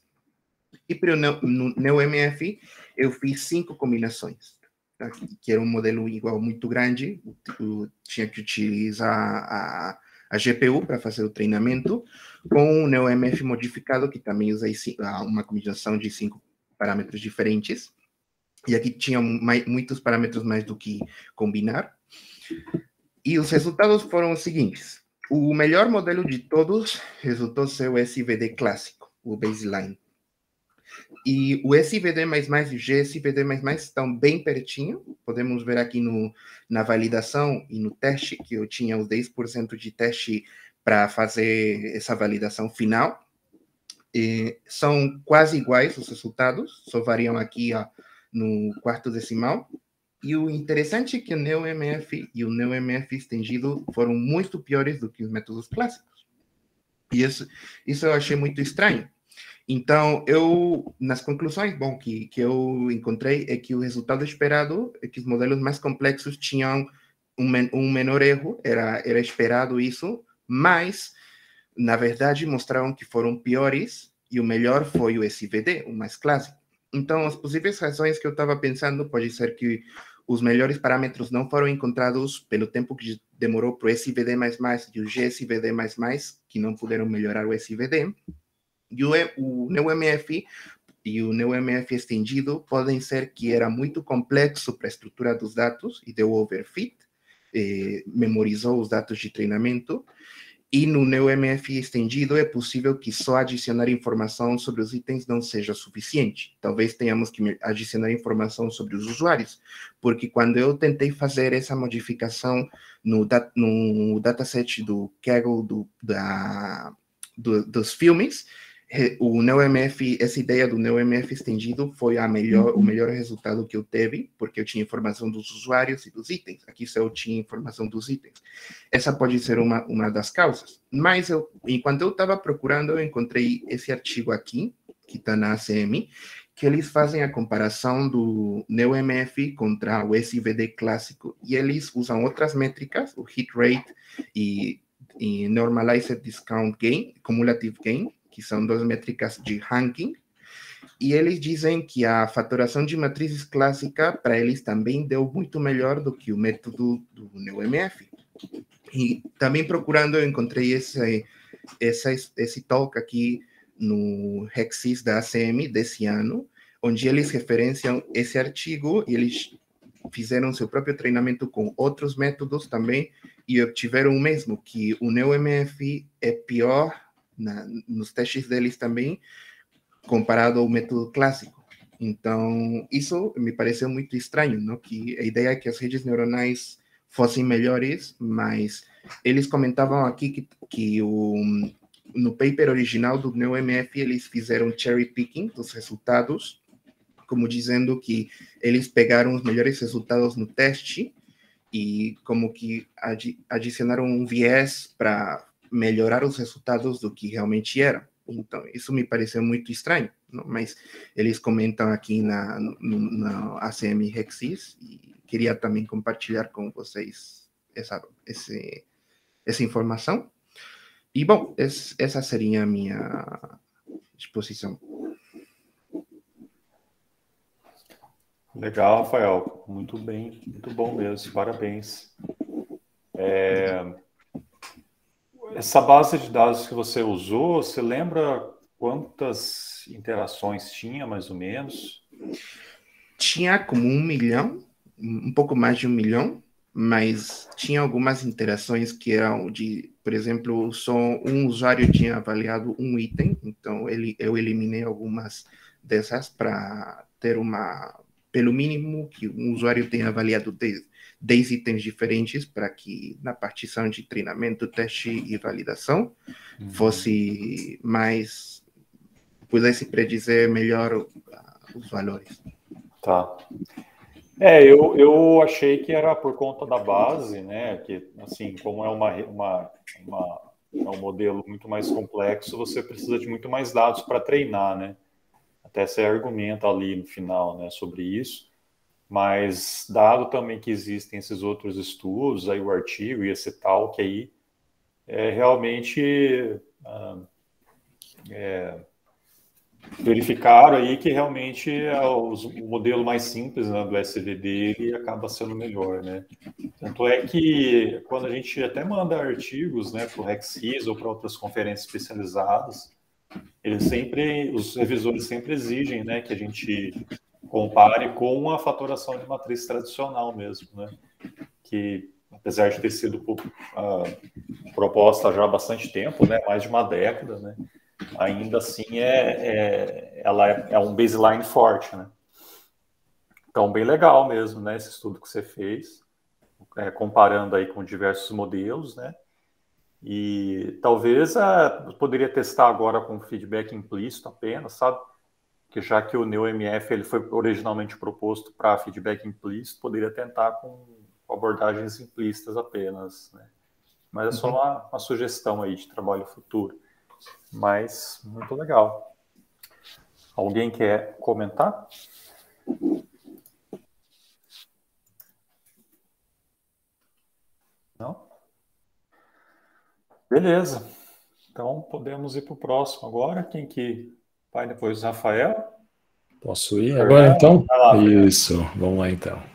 E para o NeoMF, eu fiz 5 combinações, tá? Que era um modelo igual muito grande. Eu tinha que utilizar a GPU para fazer o treinamento, com o NeoMF modificado, que também usei uma combinação de 5 parâmetros diferentes. E aqui tinha muitos parâmetros mais do que combinar. E os resultados foram os seguintes. O melhor modelo de todos resultou ser o SVD clássico, o baseline. E o SVD++ e o GSVD++ estão bem pertinho. Podemos ver aqui na validação e no teste, que eu tinha os 10% de teste para fazer essa validação final. E são quase iguais os resultados, só variam aqui no quarto decimal. E o interessante é que o NeoMF e o NeoMF estendido foram muito piores do que os métodos clássicos. E isso eu achei muito estranho. Então, nas conclusões, bom, que eu encontrei é que o resultado esperado é que os modelos mais complexos tinham um menor erro, era esperado isso, mas, na verdade, mostraram que foram piores e o melhor foi o SVD, o mais clássico. Então, as possíveis razões que eu estava pensando pode ser que os melhores parâmetros não foram encontrados pelo tempo que demorou para o SVD++ e o GSVD++, que não puderam melhorar o SVD. E o NeoMF e o NeoMF estendido podem ser que era muito complexo para a estrutura dos dados e deu overfit, memorizou os dados de treinamento. E no NeoMF estendido é possível que só adicionar informação sobre os itens não seja suficiente. Talvez tenhamos que adicionar informação sobre os usuários, porque quando eu tentei fazer essa modificação no dataset do Kaggle dos filmes, o NeoMF, essa ideia do NeoMF estendido foi o melhor resultado que eu teve, porque eu tinha informação dos usuários e dos itens. Aqui só eu tinha informação dos itens. Essa pode ser uma das causas. Mas enquanto eu estava procurando, eu encontrei esse artigo aqui, que está na ACM, que eles fazem a comparação do NeoMF contra o SVD clássico, e eles usam outras métricas, o hit rate e normalized discount gain, cumulative gain, que são duas métricas de ranking, e eles dizem que a fatoração de matrizes clássica, para eles, também deu muito melhor do que o método do NeoMF. E também procurando, eu encontrei esse talk aqui no Hexis da ACM desse ano, onde eles referenciam esse artigo, e eles fizeram seu próprio treinamento com outros métodos também, e obtiveram o mesmo, que o NeoMF é pior nos testes deles também, comparado ao método clássico. Então, isso me pareceu muito estranho, não? Que a ideia é que as redes neuronais fossem melhores, mas eles comentavam aqui que no paper original do NeoMF, eles fizeram cherry picking dos resultados, como dizendo que eles pegaram os melhores resultados no teste e como que adicionaram um viés para melhorar os resultados do que realmente eram. Então, isso me pareceu muito estranho, não? Mas eles comentam aqui na ACM Hexis, e queria também compartilhar com vocês essa informação. E, bom, essa seria a minha exposição.
Legal, Rafael. Muito bem, muito bom mesmo. Parabéns. Essa base de dados que você usou, você lembra quantas interações tinha, mais ou menos?
Tinha como 1 milhão um pouco mais de 1 milhão, mas tinha algumas interações que eram de, por exemplo, só um usuário tinha avaliado um item, então eu eliminei algumas dessas para ter pelo mínimo, que um usuário tenha avaliado 10 itens diferentes para que na partição de treinamento, teste e validação fosse mais, pudesse predizer melhor os valores.
Tá. Eu achei que era por conta da base, né? Que, assim, como é um modelo muito mais complexo, você precisa de muito mais dados para treinar, né? Até você argumenta ali no final, né, sobre isso. Mas, dado também que existem esses outros estudos, aí o artigo e esse tal, que aí realmente verificaram aí que realmente o modelo mais simples, né, do SVD ele acaba sendo melhor, né? Tanto é que quando a gente até manda artigos, né, para o RexSys ou para outras conferências especializadas, os revisores sempre exigem, né, que a gente compare com a fatoração de matriz tradicional mesmo, né? Que apesar de ter sido proposta já há bastante tempo, né, mais de uma década, né? Ainda assim ela é um baseline forte, né? Então, bem legal mesmo, né, esse estudo que você fez, comparando aí com diversos modelos, né? E talvez poderia testar agora com feedback implícito apenas, sabe? Porque já que o NeoMF ele foi originalmente proposto para feedback implícito, poderia tentar com abordagens implícitas apenas, né? Mas é só uma sugestão aí de trabalho futuro. Mas, muito legal. Alguém quer comentar? Não? Beleza. Então, podemos ir para o próximo agora. Quem que vai depois? Rafael?
Posso ir agora, então?
Lá,
isso, vamos lá, então.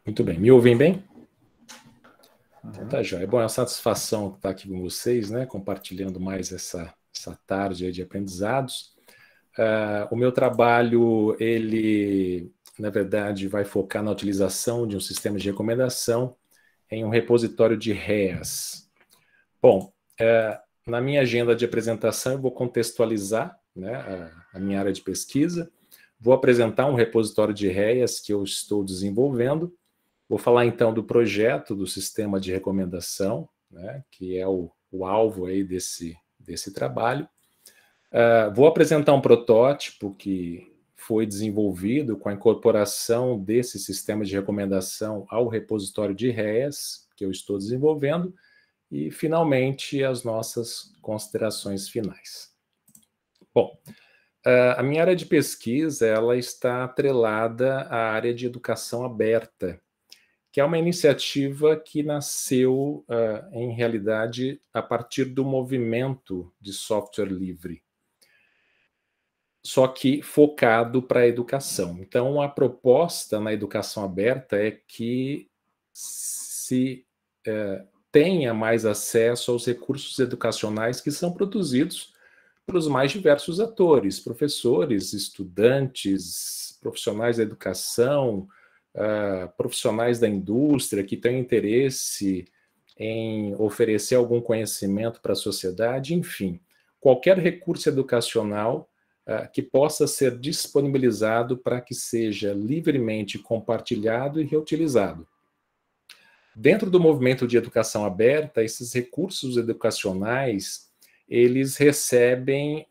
Muito bem. Me ouvem bem? Então, tá, joia. Bom, é uma satisfação estar aqui com vocês, né? Compartilhando mais essa tarde aí de aprendizados. O meu trabalho, ele, na verdade, vai focar na utilização de um sistema de recomendação em um repositório de REAs. Bom, na minha agenda de apresentação, eu vou contextualizar, né, a minha área de pesquisa, vou apresentar um repositório de REAs que eu estou desenvolvendo. Vou falar, então, do projeto do sistema de recomendação, né, que é o alvo aí desse trabalho. Vou apresentar um protótipo que foi desenvolvido com a incorporação desse sistema de recomendação ao repositório de REAs que eu estou desenvolvendo e, finalmente, as nossas considerações finais. Bom, a minha área de pesquisa ela está atrelada à área de educação aberta, que é uma iniciativa que nasceu, em realidade, a partir do movimento de software livre, só que focado para a educação. Então, a proposta na educação aberta é que se tenha mais acesso aos recursos educacionais que são produzidos pelos mais diversos atores, professores, estudantes, profissionais da educação, profissionais da indústria que têm interesse em oferecer algum conhecimento para a sociedade, enfim, qualquer recurso educacional que possa ser disponibilizado para que seja livremente compartilhado e reutilizado. Dentro do movimento de educação aberta, esses recursos educacionais, eles recebem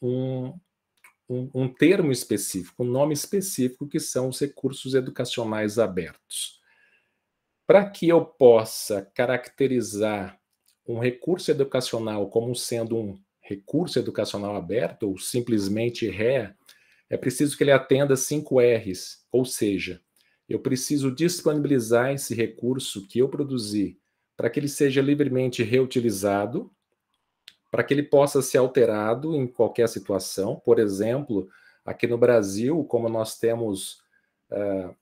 um termo específico, um nome específico, que são os recursos educacionais abertos. Para que eu possa caracterizar um recurso educacional como sendo um recurso educacional aberto, ou simplesmente REA, é preciso que ele atenda 5 R's, ou seja, eu preciso disponibilizar esse recurso que eu produzi para que ele seja livremente reutilizado, para que ele possa ser alterado em qualquer situação. Por exemplo, aqui no Brasil, como nós temos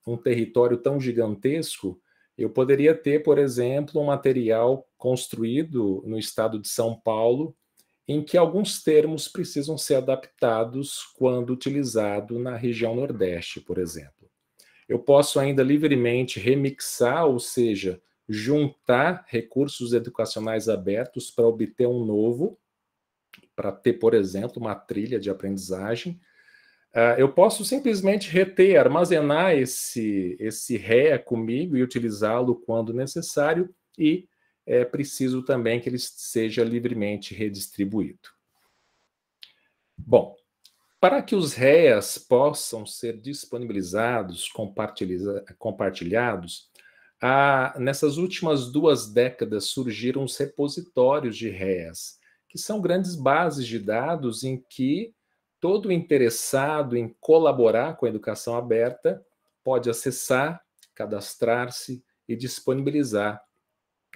um território tão gigantesco, eu poderia ter, por exemplo, um material construído no estado de São Paulo, em que alguns termos precisam ser adaptados quando utilizado na região Nordeste, por exemplo. Eu posso ainda livremente remixar, ou seja, juntar recursos educacionais abertos para obter um novo, para ter, por exemplo, uma trilha de aprendizagem. Eu posso simplesmente reter, armazenar esse REA comigo e utilizá-lo quando necessário, e é preciso também que ele seja livremente redistribuído. Bom, para que os REAs possam ser disponibilizados, compartilhados, nessas últimas 2 décadas surgiram os repositórios de REAs, que são grandes bases de dados em que todo interessado em colaborar com a educação aberta pode acessar, cadastrar-se e disponibilizar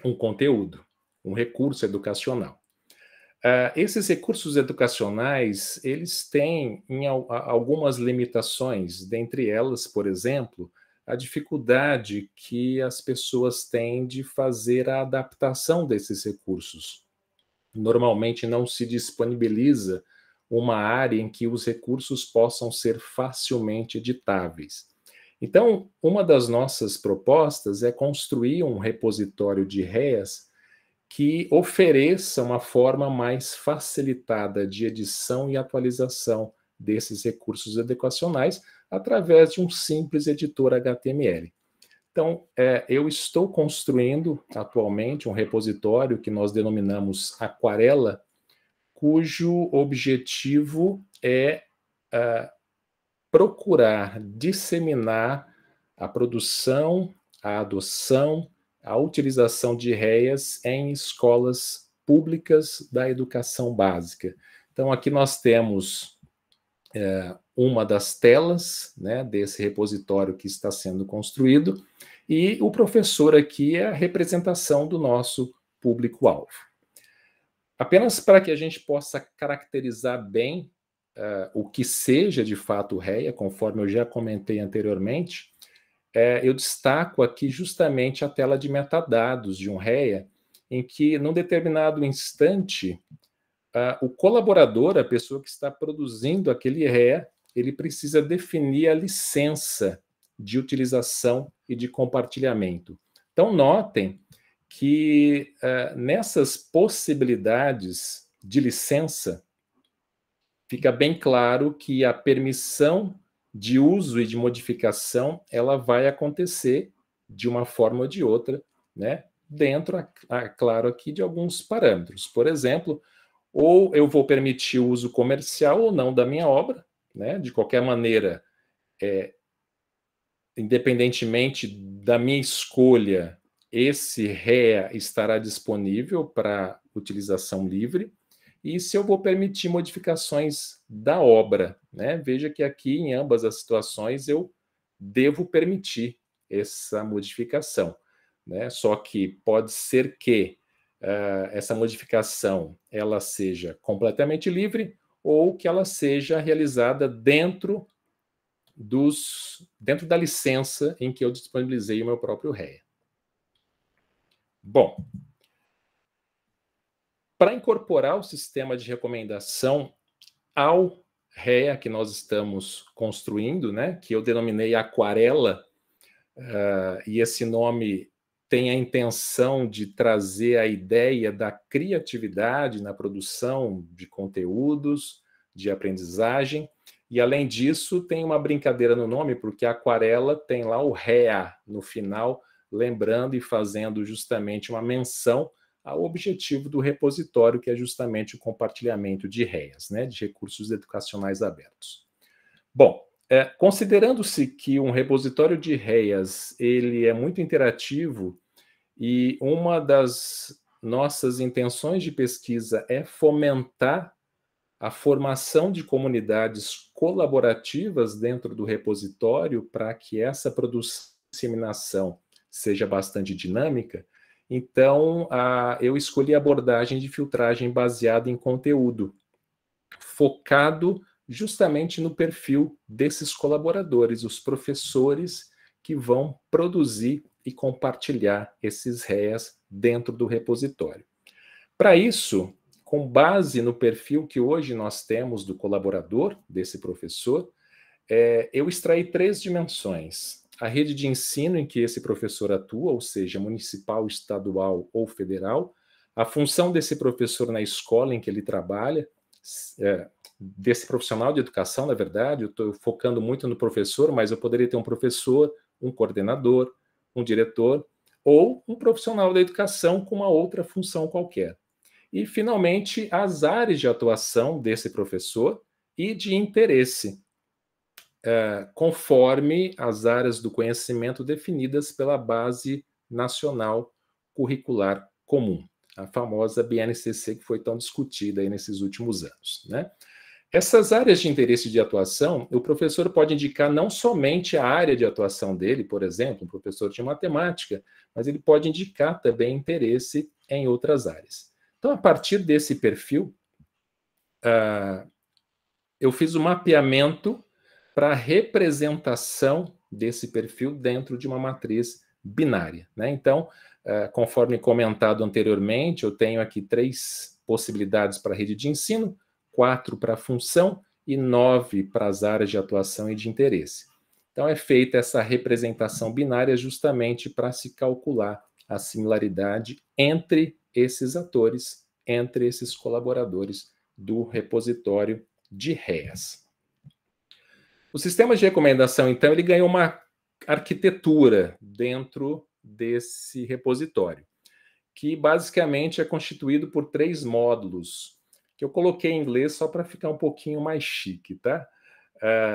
um conteúdo, um recurso educacional. Esses recursos educacionais, eles têm algumas limitações, dentre elas, por exemplo, a dificuldade que as pessoas têm de fazer a adaptação desses recursos. Normalmente não se disponibiliza uma área em que os recursos possam ser facilmente editáveis. Então, uma das nossas propostas é construir um repositório de REAs que ofereça uma forma mais facilitada de edição e atualização desses recursos educacionais através de um simples editor HTML. Então, eu estou construindo atualmente um repositório que nós denominamos Aquarela, cujo objetivo é procurar disseminar a produção, a adoção, a utilização de REAs em escolas públicas da educação básica. Então, aqui nós temos uma das telas, né, desse repositório que está sendo construído, e o professor aqui é a representação do nosso público-alvo. Apenas para que a gente possa caracterizar bem o que seja de fato o REA, conforme eu já comentei anteriormente, eu destaco aqui justamente a tela de metadados de um REA, em que, num determinado instante, o colaborador, a pessoa que está produzindo aquele REA, ele precisa definir a licença de utilização e de compartilhamento. Então, notem que nessas possibilidades de licença, fica bem claro que a permissão de uso e de modificação, ela vai acontecer de uma forma ou de outra, né? Dentro, claro, aqui de alguns parâmetros. Por exemplo, ou eu vou permitir o uso comercial ou não da minha obra, né? De qualquer maneira, independentemente da minha escolha, esse REA estará disponível para utilização livre. E se eu vou permitir modificações da obra, né? Veja que aqui, em ambas as situações, eu devo permitir essa modificação, né? Só que pode ser que essa modificação ela seja completamente livre ou que ela seja realizada dentro da licença em que eu disponibilizei o meu próprio REA. Bom, para incorporar o sistema de recomendação ao REA que nós estamos construindo, né, que eu denominei Aquarela, e esse nome tem a intenção de trazer a ideia da criatividade na produção de conteúdos, de aprendizagem, e além disso tem uma brincadeira no nome, porque a Aquarela tem lá o REA no final, lembrando e fazendo justamente uma menção ao objetivo do repositório, que é justamente o compartilhamento de REAs, né, de recursos educacionais abertos. Bom, considerando-se que um repositório de REAs ele é muito interativo e uma das nossas intenções de pesquisa é fomentar a formação de comunidades colaborativas dentro do repositório para que essa produção e disseminação seja bastante dinâmica, então eu escolhi a abordagem de filtragem baseada em conteúdo, focado justamente no perfil desses colaboradores, os professores que vão produzir e compartilhar esses REAs dentro do repositório. Para isso, com base no perfil que hoje nós temos do colaborador, desse professor, eu extraí 3 dimensões. A rede de ensino em que esse professor atua, ou seja, municipal, estadual ou federal, a função desse professor na escola em que ele trabalha, desse profissional de educação, na verdade, eu estou focando muito no professor, mas eu poderia ter um professor, um coordenador, um diretor, ou um profissional da educação com uma outra função qualquer. E, finalmente, as áreas de atuação desse professor e de interesse, conforme as áreas do conhecimento definidas pela Base Nacional Curricular Comum, a famosa BNCC, que foi tão discutida aí nesses últimos anos, né? Essas áreas de interesse de atuação, o professor pode indicar não somente a área de atuação dele, por exemplo, um professor de matemática, mas ele pode indicar também interesse em outras áreas. Então, a partir desse perfil, eu fiz o mapeamento para a representação desse perfil dentro de uma matriz binária, né? Então, conforme comentado anteriormente, eu tenho aqui 3 possibilidades para a rede de ensino, 4 para a função e 9 para as áreas de atuação e de interesse. Então, é feita essa representação binária justamente para se calcular a similaridade entre esses atores, entre esses colaboradores do repositório de REAs. O sistema de recomendação, então, ele ganhou uma arquitetura dentro desse repositório, que basicamente é constituído por 3 módulos, que eu coloquei em inglês só para ficar um pouquinho mais chique, tá?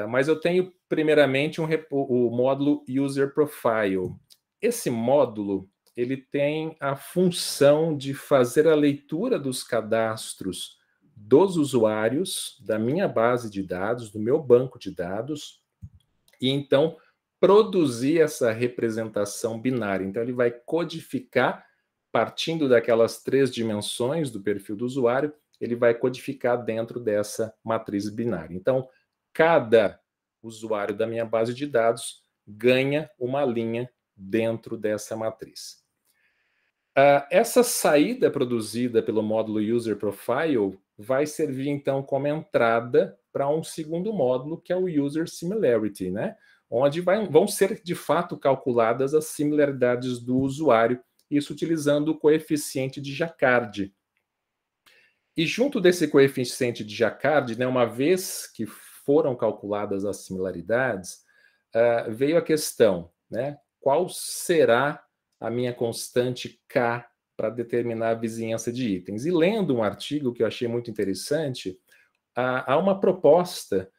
Mas eu tenho, primeiramente, o módulo User Profile. Esse módulo, ele tem a função de fazer a leitura dos cadastros dos usuários, da minha base de dados, do meu banco de dados, e então produzir essa representação binária. Então, ele vai codificar, partindo daquelas 3 dimensões do perfil do usuário, ele vai codificar dentro dessa matriz binária. Então, cada usuário da minha base de dados ganha uma linha dentro dessa matriz. Essa saída produzida pelo módulo User Profile vai servir, então, como entrada para um segundo módulo, que é o User Similarity, né? Onde vão ser, de fato, calculadas as similaridades do usuário, isso utilizando o coeficiente de Jaccard. E junto desse coeficiente de Jaccard, né, uma vez que foram calculadas as similaridades, veio a questão, né? Qual será a minha constante K para determinar a vizinhança de itens? E lendo um artigo que eu achei muito interessante, há uma proposta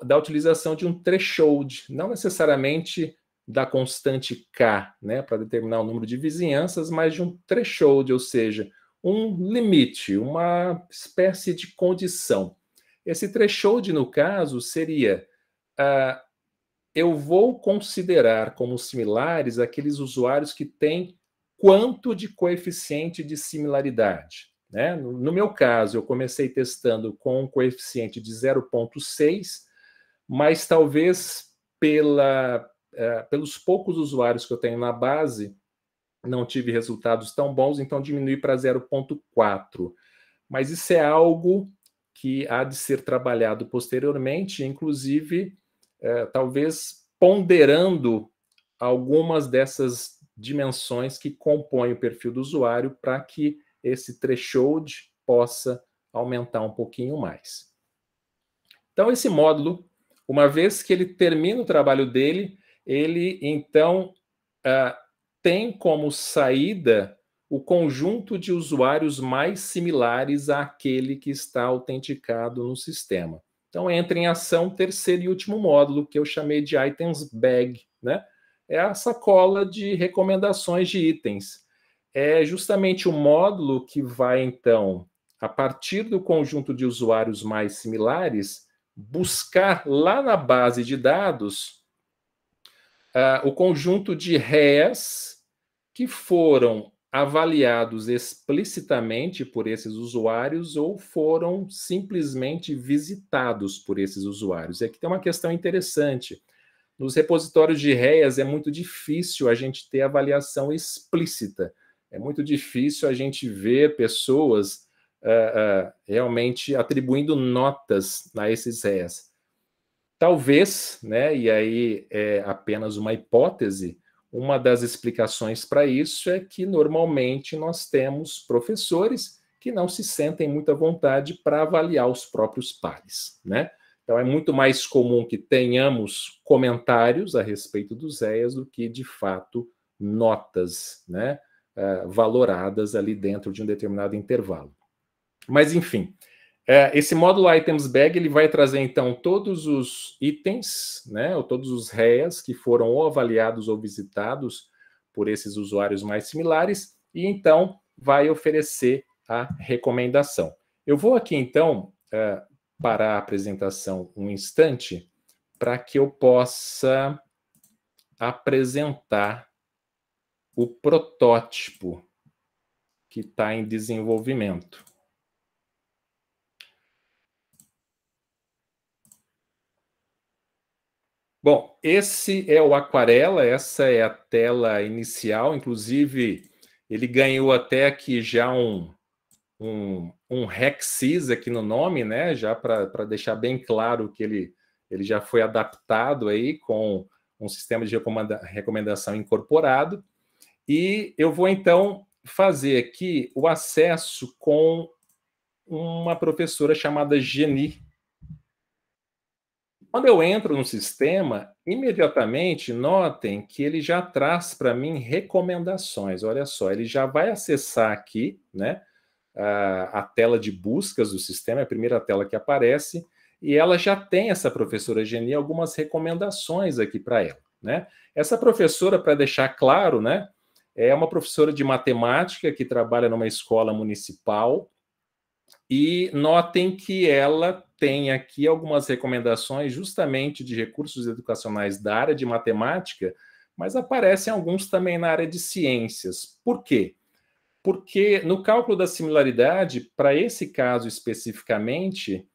da utilização de um threshold, não necessariamente da constante K, né, para determinar o número de vizinhanças, mas de um threshold, ou seja, um limite, uma espécie de condição. Esse threshold, no caso, seria eu vou considerar como similares aqueles usuários que têm quanto de coeficiente de similaridade, né? No meu caso, eu comecei testando com um coeficiente de 0,6, mas talvez pelos poucos usuários que eu tenho na base, não tive resultados tão bons, então diminui para 0,4. Mas isso é algo que há de ser trabalhado posteriormente, inclusive, talvez ponderando algumas dessas dimensões que compõem o perfil do usuário para que esse threshold possa aumentar um pouquinho mais. Então, esse módulo, uma vez que ele termina o trabalho dele, ele, então, tem como saída o conjunto de usuários mais similares àquele que está autenticado no sistema. Então, entra em ação o terceiro e último módulo, que eu chamei de Items Bag, né? É a sacola de recomendações de itens. É justamente o módulo que vai, então, a partir do conjunto de usuários mais similares, buscar lá na base de dados o conjunto de REAs que foram avaliados explicitamente por esses usuários ou foram simplesmente visitados por esses usuários. E aqui tem uma questão interessante. nos repositórios de REAs é muito difícil a gente ter avaliação explícita. É muito difícil a gente ver pessoas realmente atribuindo notas a esses REAs. Talvez, né, e aí é apenas uma hipótese, uma das explicações para isso é que normalmente nós temos professores que não se sentem muito à vontade para avaliar os próprios pares, né? Então é muito mais comum que tenhamos comentários a respeito dos REAs do que, de fato, notas, né, valoradas ali dentro de um determinado intervalo. Mas, enfim, esse módulo Items Bag ele vai trazer, então, todos os itens, né, ou todos os REAs que foram ou avaliados ou visitados por esses usuários mais similares, e, então, vai oferecer a recomendação. Eu vou aqui, então, parar a apresentação um instante para que eu possa apresentar o protótipo que está em desenvolvimento. Bom, esse é o Aquarela, essa é a tela inicial, inclusive ele ganhou até aqui já um Rexis aqui no nome, né? Já para deixar bem claro que ele já foi adaptado aí com um sistema de recomendação incorporado. E eu vou, então, fazer aqui o acesso com uma professora chamada Geni. Quando eu entro no sistema, imediatamente notem que ele já traz para mim recomendações. Olha só, ele já vai acessar aqui, né, a tela de buscas do sistema, é a primeira tela que aparece, e ela já tem, essa professora Geni, algumas recomendações aqui para ela, né? Essa professora, para deixar claro, né, é uma professora de matemática que trabalha numa escola municipal, e notem que ela tem aqui algumas recomendações justamente de recursos educacionais da área de matemática, mas aparecem alguns também na área de ciências. Por quê? Porque no cálculo da similaridade, para esse caso especificamente,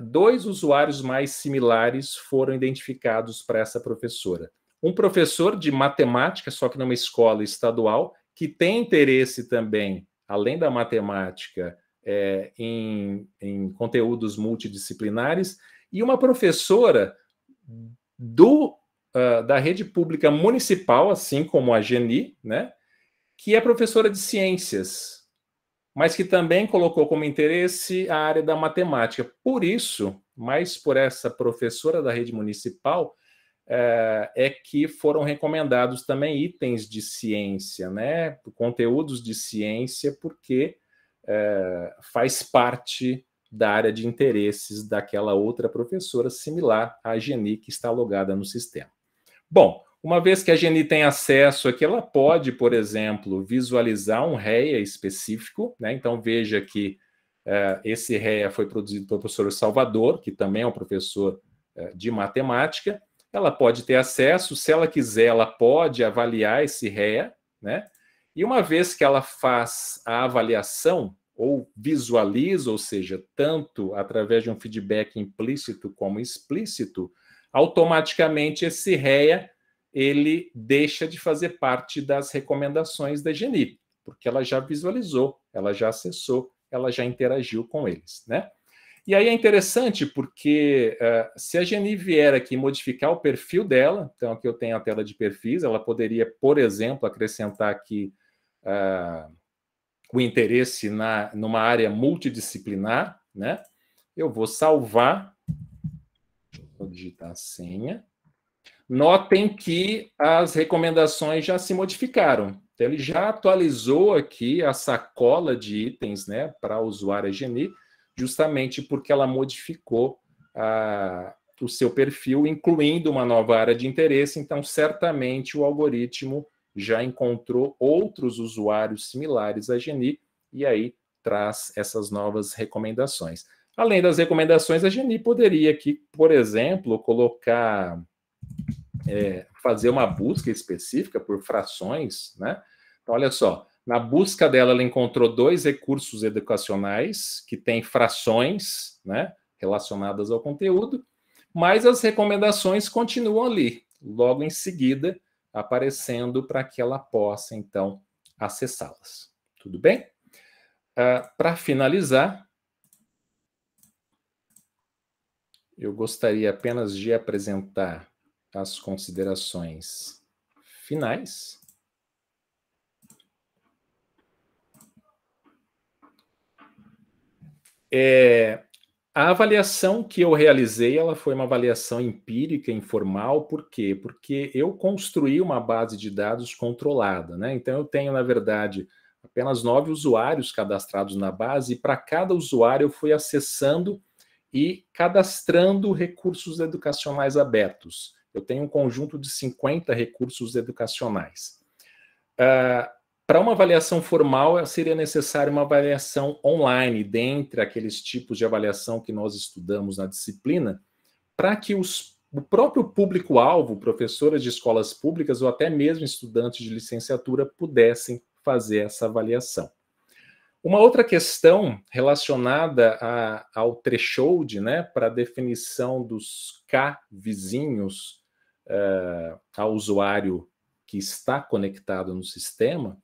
2 usuários mais similares foram identificados para essa professora. Um professor de matemática, só que numa escola estadual, que tem interesse também, além da matemática, em conteúdos multidisciplinares, e uma professora da rede pública municipal, assim como a Geni, né, que é professora de ciências, mas que também colocou como interesse a área da matemática. Por isso, mais por essa professora da rede municipal, é que foram recomendados também itens de ciência, né, conteúdos de ciência, porque faz parte da área de interesses daquela outra professora similar à Geni que está logada no sistema. Bom, uma vez que a Geni tem acesso aqui, ela pode, por exemplo, visualizar um REA específico, né? Então veja que esse REA foi produzido pelo professor Salvador, que também é um professor de matemática. Ela pode ter acesso, se ela quiser, ela pode avaliar esse REA, né? E uma vez que ela faz a avaliação, ou visualiza, ou seja, tanto através de um feedback implícito como explícito, automaticamente esse REA ele deixa de fazer parte das recomendações da Geni, porque ela já visualizou, ela já acessou, ela já interagiu com eles, né? E aí é interessante porque se a Geni vier aqui modificar o perfil dela, então aqui eu tenho a tela de perfis, ela poderia, por exemplo, acrescentar aqui o interesse numa área multidisciplinar, né? Eu vou salvar, vou digitar a senha. Notem que as recomendações já se modificaram. Então, ele já atualizou aqui a sacola de itens, né, para a usuária Geni, justamente porque ela modificou o seu perfil, incluindo uma nova área de interesse. Então, certamente, o algoritmo já encontrou outros usuários similares a Geni e aí traz essas novas recomendações. Além das recomendações, a Geni poderia aqui, por exemplo, colocar, fazer uma busca específica por frações, né? Então, olha só, na busca dela, ela encontrou 2 recursos educacionais que têm frações, né, relacionadas ao conteúdo, mas as recomendações continuam ali, logo em seguida, aparecendo para que ela possa, então, acessá-las. Tudo bem? Para finalizar, eu gostaria apenas de apresentar as considerações finais. A avaliação que eu realizei, ela foi uma avaliação empírica, informal. Por quê? Porque eu construí uma base de dados controlada, né? Então, eu tenho, na verdade, apenas 9 usuários cadastrados na base, e para cada usuário eu fui acessando e cadastrando recursos educacionais abertos. Eu tenho um conjunto de 50 recursos educacionais. Para uma avaliação formal, seria necessária uma avaliação online, dentre aqueles tipos de avaliação que nós estudamos na disciplina, para que o próprio público-alvo, professores de escolas públicas ou até mesmo estudantes de licenciatura, pudessem fazer essa avaliação. Uma outra questão relacionada ao threshold, né, para a definição dos K vizinhos ao usuário que está conectado no sistema,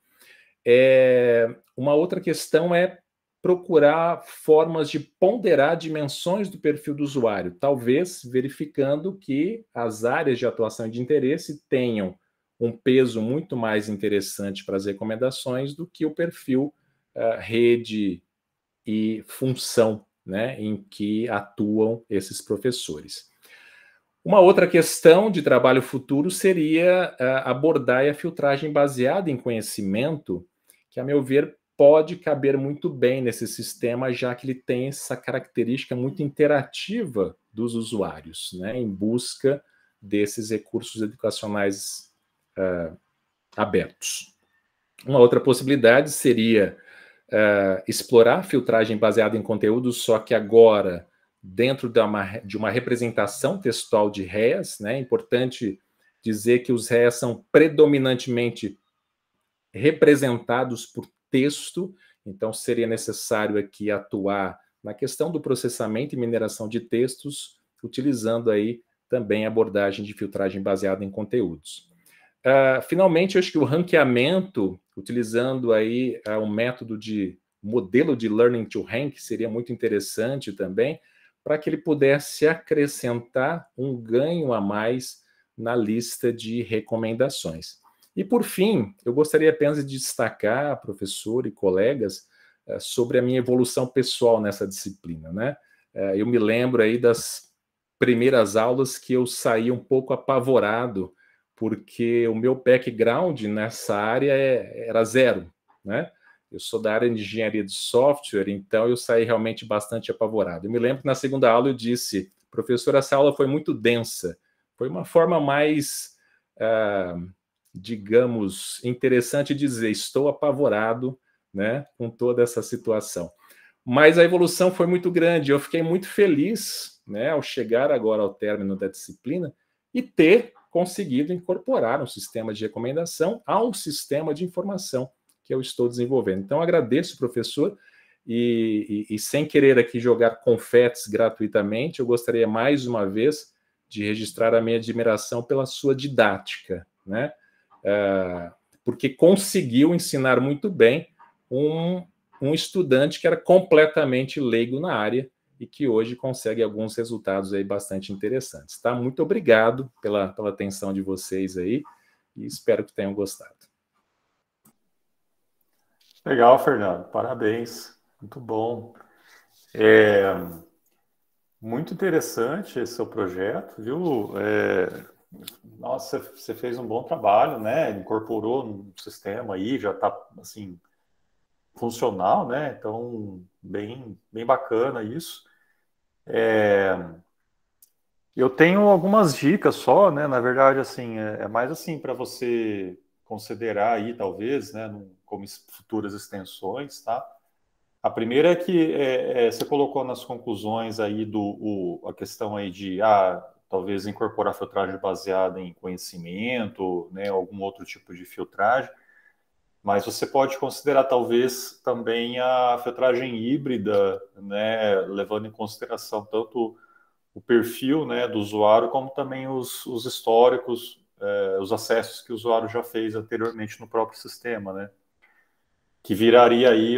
uma outra questão é procurar formas de ponderar dimensões do perfil do usuário, talvez verificando que as áreas de atuação e de interesse tenham um peso muito mais interessante para as recomendações do que o perfil rede e função, né, em que atuam esses professores. Uma outra questão de trabalho futuro seria abordar a filtragem baseada em conhecimento, que, a meu ver, pode caber muito bem nesse sistema, já que ele tem essa característica muito interativa dos usuários, né, em busca desses recursos educacionais abertos. Uma outra possibilidade seria explorar a filtragem baseada em conteúdo, só que agora dentro de uma representação textual de REAs, né? É importante dizer que os REAs são predominantemente representados por texto, então seria necessário aqui atuar na questão do processamento e mineração de textos, utilizando aí também a abordagem de filtragem baseada em conteúdos. Finalmente, eu acho que o ranqueamento, utilizando aí um método de modelo de learning to rank, seria muito interessante também, para que ele pudesse acrescentar um ganho a mais na lista de recomendações. E, por fim, eu gostaria apenas de destacar, professor e colegas, sobre a minha evolução pessoal nessa disciplina, né? Eu me lembro aí das primeiras aulas que eu saí um pouco apavorado, porque o meu background nessa área era zero, né? Eu sou da área de engenharia de software, então eu saí realmente bastante apavorado. Eu me lembro que na segunda aula eu disse, professor, essa aula foi muito densa. Foi uma forma mais, digamos, interessante de dizer, estou apavorado, né, com toda essa situação. Mas a evolução foi muito grande. Eu fiquei muito feliz, né, ao chegar agora ao término da disciplina e ter conseguido incorporar um sistema de recomendação ao sistema de informação que eu estou desenvolvendo. Então, agradeço, professor, e sem querer aqui jogar confetes gratuitamente, eu gostaria mais uma vez de registrar a minha admiração pela sua didática, né? Porque conseguiu ensinar muito bem um estudante que era completamente leigo na área e que hoje consegue alguns resultados aí bastante interessantes. Tá? Muito obrigado pela atenção de vocês aí e espero que tenham gostado.
Legal, Fernando. Parabéns. Muito bom. Muito interessante esse seu projeto, viu? Nossa, você fez um bom trabalho, né? Incorporou no sistema aí, já está assim funcional, né? Então, bem bacana isso. Eu tenho algumas dicas só, né? Na verdade, assim, é mais assim para você considerar aí, talvez, né? Como futuras extensões, tá? A primeira é que você colocou nas conclusões aí a questão aí de talvez incorporar filtragem baseada em conhecimento, né? Algum outro tipo de filtragem. Mas você pode considerar, talvez, também a filtragem híbrida, né, levando em consideração tanto o perfil, né, do usuário, como também os históricos, os acessos que o usuário já fez anteriormente no próprio sistema, né? Que viraria aí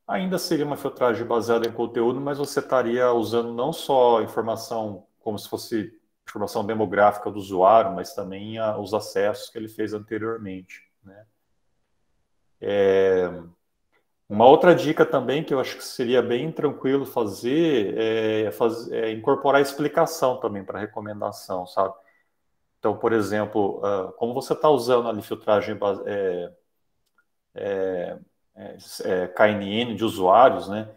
ainda seria uma filtragem baseada em conteúdo, mas você estaria usando não só informação como se fosse informação demográfica do usuário, mas também os acessos que ele fez anteriormente, né? Uma outra dica também que eu acho que seria bem tranquilo fazer é incorporar explicação também para recomendação, sabe? Então, por exemplo, como você está usando ali filtragem KNN de usuários, né?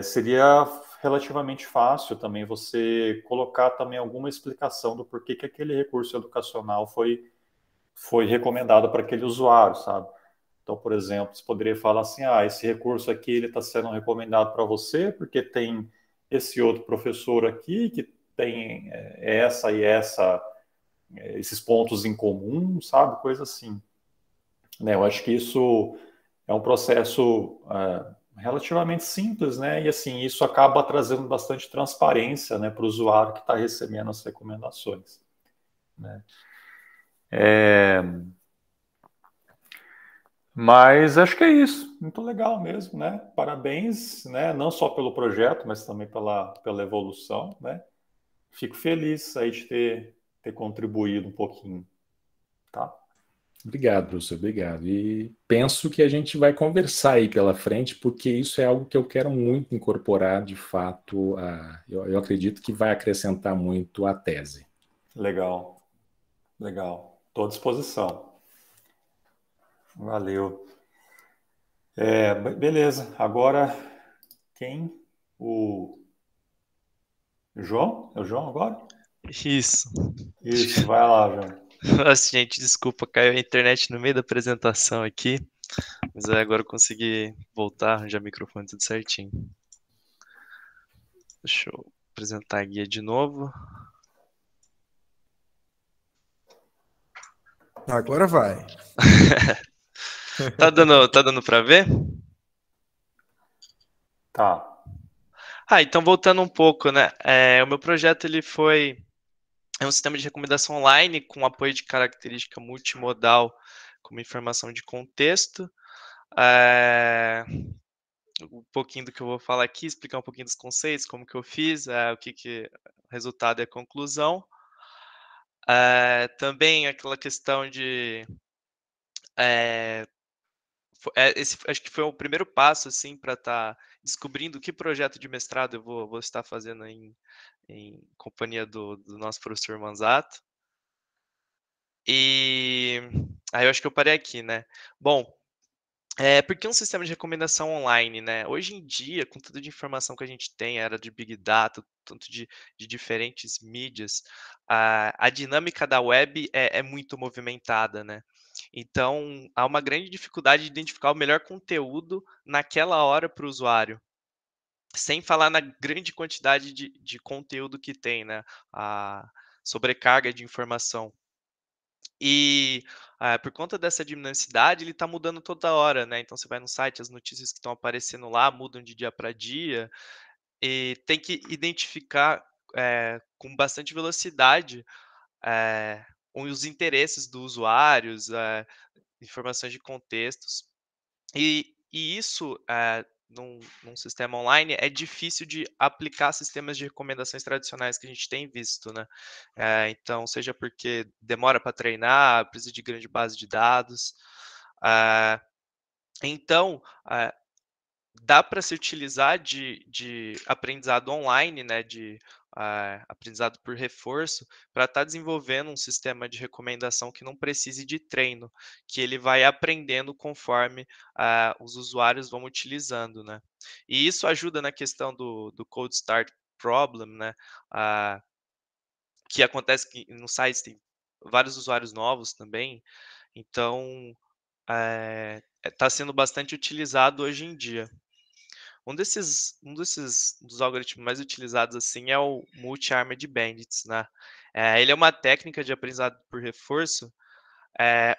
Seria relativamente fácil também você colocar também alguma explicação do porquê que aquele recurso educacional foi recomendado para aquele usuário, sabe? Então, por exemplo, você poderia falar assim, esse recurso aqui ele está sendo recomendado para você porque tem esse outro professor aqui que tem essa e essa, esses pontos em comum, sabe? Coisa assim. Né? Eu acho que isso é um processo relativamente simples, né? E assim, isso acaba trazendo bastante transparência, né, para o usuário que está recebendo as recomendações, né? Mas acho que é isso, muito legal mesmo, né? Parabéns, né? Não só pelo projeto, mas também pela evolução, né? Fico feliz aí de ter contribuído um pouquinho, tá?
Obrigado, professor, obrigado. E penso que a gente vai conversar aí pela frente, porque isso é algo que eu quero muito incorporar, de fato, eu acredito que vai acrescentar muito à tese.
Legal, legal. Estou à disposição. Valeu. Beleza. Agora, quem? O João? É o João agora?
Isso.
Isso, vai lá, João.
Nossa, gente, desculpa, caiu a internet no meio da apresentação aqui, mas agora eu consegui voltar, arranjar o microfone tudo certinho. Deixa eu apresentar a guia de novo.
Agora vai.
Tá dando para ver?
Tá.
Então voltando um pouco, né? O meu projeto é um sistema de recomendação online com apoio de característica multimodal, como informação de contexto. Um pouquinho do que eu vou falar aqui, explicar um pouquinho dos conceitos, como que eu fiz, o que o resultado e a conclusão. Também aquela questão de esse acho que foi o primeiro passo, assim, para estar descobrindo que projeto de mestrado eu vou estar fazendo em companhia do nosso professor Manzato. E aí eu acho que eu parei aqui, né. Bom, por que um sistema de recomendação online, né? Hoje em dia, com tudo de informação que a gente tem, era de Big Data, tanto de diferentes mídias, a dinâmica da web é muito movimentada, né? Então, há uma grande dificuldade de identificar o melhor conteúdo naquela hora para o usuário. Sem falar na grande quantidade de conteúdo que tem, né? A sobrecarga de informação. E por conta dessa dinamicidade, ele está mudando toda hora, né? Então você vai no site, as notícias que estão aparecendo lá mudam de dia para dia, e tem que identificar com bastante velocidade os interesses dos usuários, informações de contextos. E isso, num sistema online, é difícil de aplicar sistemas de recomendações tradicionais que a gente tem visto, né? Então, seja porque demora para treinar, precisa de grande base de dados. Então, dá para se utilizar de aprendizado online, né, de aprendizado por reforço, para estar desenvolvendo um sistema de recomendação que não precise de treino, que ele vai aprendendo conforme os usuários vão utilizando, né? E isso ajuda na questão do Cold Start Problem, né? Que acontece que no site tem vários usuários novos também, então está sendo bastante utilizado hoje em dia. Um dos algoritmos mais utilizados, assim, é o Multi-Armed Bandits, né? Ele é uma técnica de aprendizado por reforço,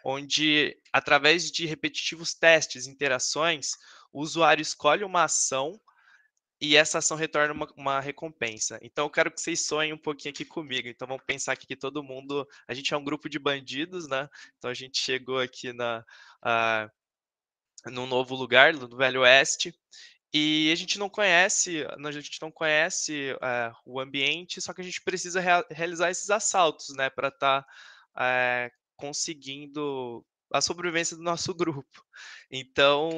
onde, através de repetitivos testes, interações, o usuário escolhe uma ação e essa ação retorna uma recompensa. Então, eu quero que vocês sonhem um pouquinho aqui comigo. Então, vamos pensar aqui que todo mundo... A gente é um grupo de bandidos, né? Então, a gente chegou aqui num novo lugar, no Velho Oeste, e a gente não conhece o ambiente, só que a gente precisa realizar esses assaltos, né, para estar conseguindo a sobrevivência do nosso grupo. Então,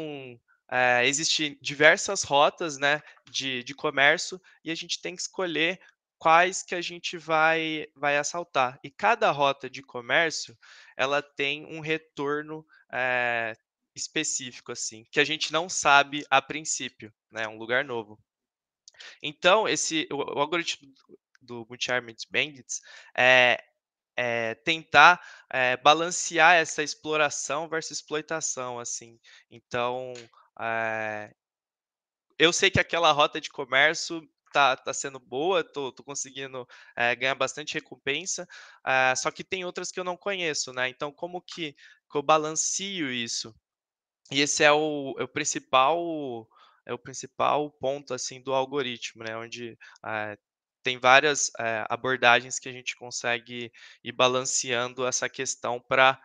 existem diversas rotas, né, de comércio, e a gente tem que escolher quais que a gente vai assaltar. E cada rota de comércio, ela tem um retorno específico, assim, que a gente não sabe a princípio, né? Um lugar novo. Então, o algoritmo do Multi-Armed Bandits é tentar balancear essa exploração versus exploitação, assim. Então, eu sei que aquela rota de comércio tá sendo boa, tô conseguindo ganhar bastante recompensa, só que tem outras que eu não conheço, né? Então, como que eu balanceio isso? E esse é o principal ponto, assim, do algoritmo, né, onde, tem várias, abordagens que a gente consegue ir balanceando essa questão para,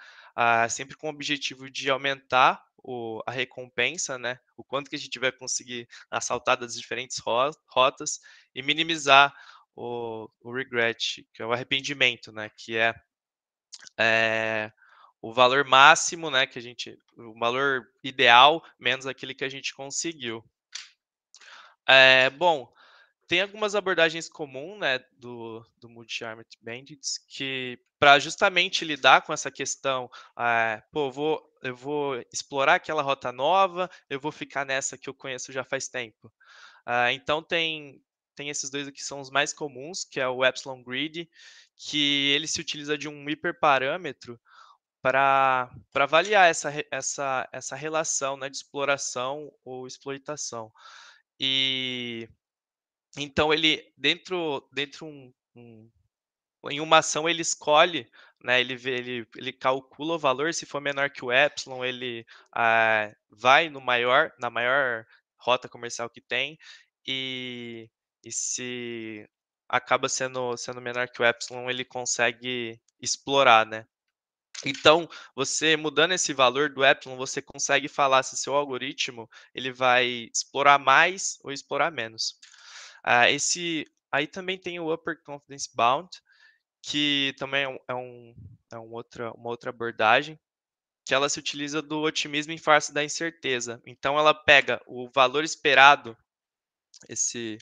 sempre com o objetivo de aumentar a recompensa, né, o quanto que a gente vai conseguir assaltar das diferentes rotas e minimizar o regret, que é o arrependimento, né, que é o valor máximo, né, o valor ideal menos aquele que a gente conseguiu. Bom, tem algumas abordagens comuns, né, do Multi-Armed Bandits, que para justamente lidar com essa questão, pô, eu vou explorar aquela rota nova, eu vou ficar nessa que eu conheço já faz tempo. Então tem esses dois aqui, são os mais comuns, que é o Epsilon Grid, que ele se utiliza de um hiperparâmetro para avaliar essa relação, né, de exploração ou exploitação. E então ele em uma ação ele escolhe, né, ele calcula o valor, se for menor que o epsilon, ele vai na maior rota comercial que tem, e se acaba sendo menor que o epsilon, ele consegue explorar, né. Então, você mudando esse valor do epsilon, você consegue falar se seu algoritmo ele vai explorar mais ou explorar menos. Aí também tem o Upper Confidence Bound, que também uma outra abordagem, que ela se utiliza do otimismo em face da incerteza. Então, ela pega o valor esperado, esse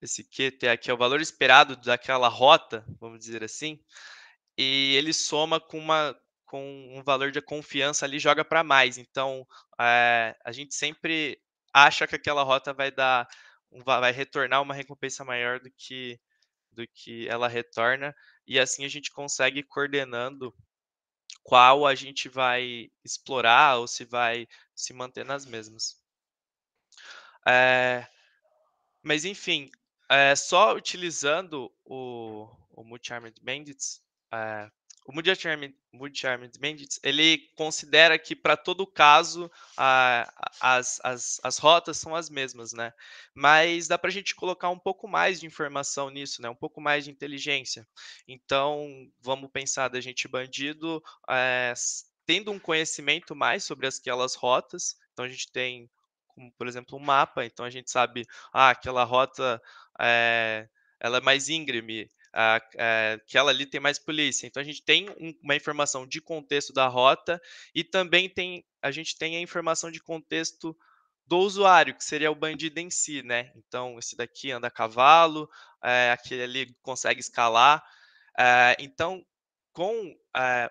QT aqui é o valor esperado daquela rota, vamos dizer assim, e ele soma com um valor de confiança ali, joga para mais. Então, a gente sempre acha que aquela rota vai retornar uma recompensa maior do que ela retorna, e assim a gente consegue ir coordenando qual a gente vai explorar ou se vai se manter nas mesmas. Mas enfim, só utilizando o Multi-Armed Bandits, o Multi-Armed Bandits, ele considera que para todo caso as rotas são as mesmas, né? Mas dá para a gente colocar um pouco mais de informação nisso, né? Um pouco mais de inteligência. Então, vamos pensar da gente bandido tendo um conhecimento mais sobre aquelas rotas. Então, a gente tem, como, por exemplo, um mapa. Então, a gente sabe, aquela rota ela é mais íngreme, aquela ali tem mais polícia. Então, a gente tem uma informação de contexto da rota e também a gente tem a informação de contexto do usuário, que seria o bandido em si, né? Então, esse daqui anda a cavalo, aquele ali consegue escalar. Então,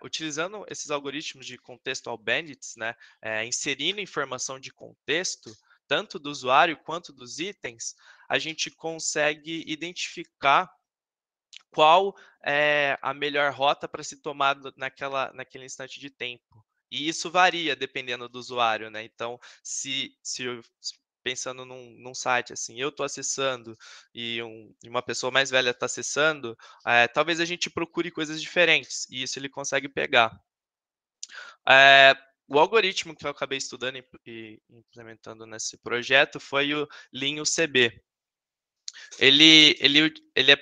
utilizando esses algoritmos de contextual bandits, né, inserindo informação de contexto, tanto do usuário quanto dos itens, a gente consegue identificar qual é a melhor rota para se tomar naquele instante de tempo. E isso varia dependendo do usuário, né? Então, pensando num site assim, eu estou acessando e uma pessoa mais velha está acessando, talvez a gente procure coisas diferentes, e isso ele consegue pegar. O algoritmo que eu acabei estudando e implementando nesse projeto foi o Lean UCB. Ele é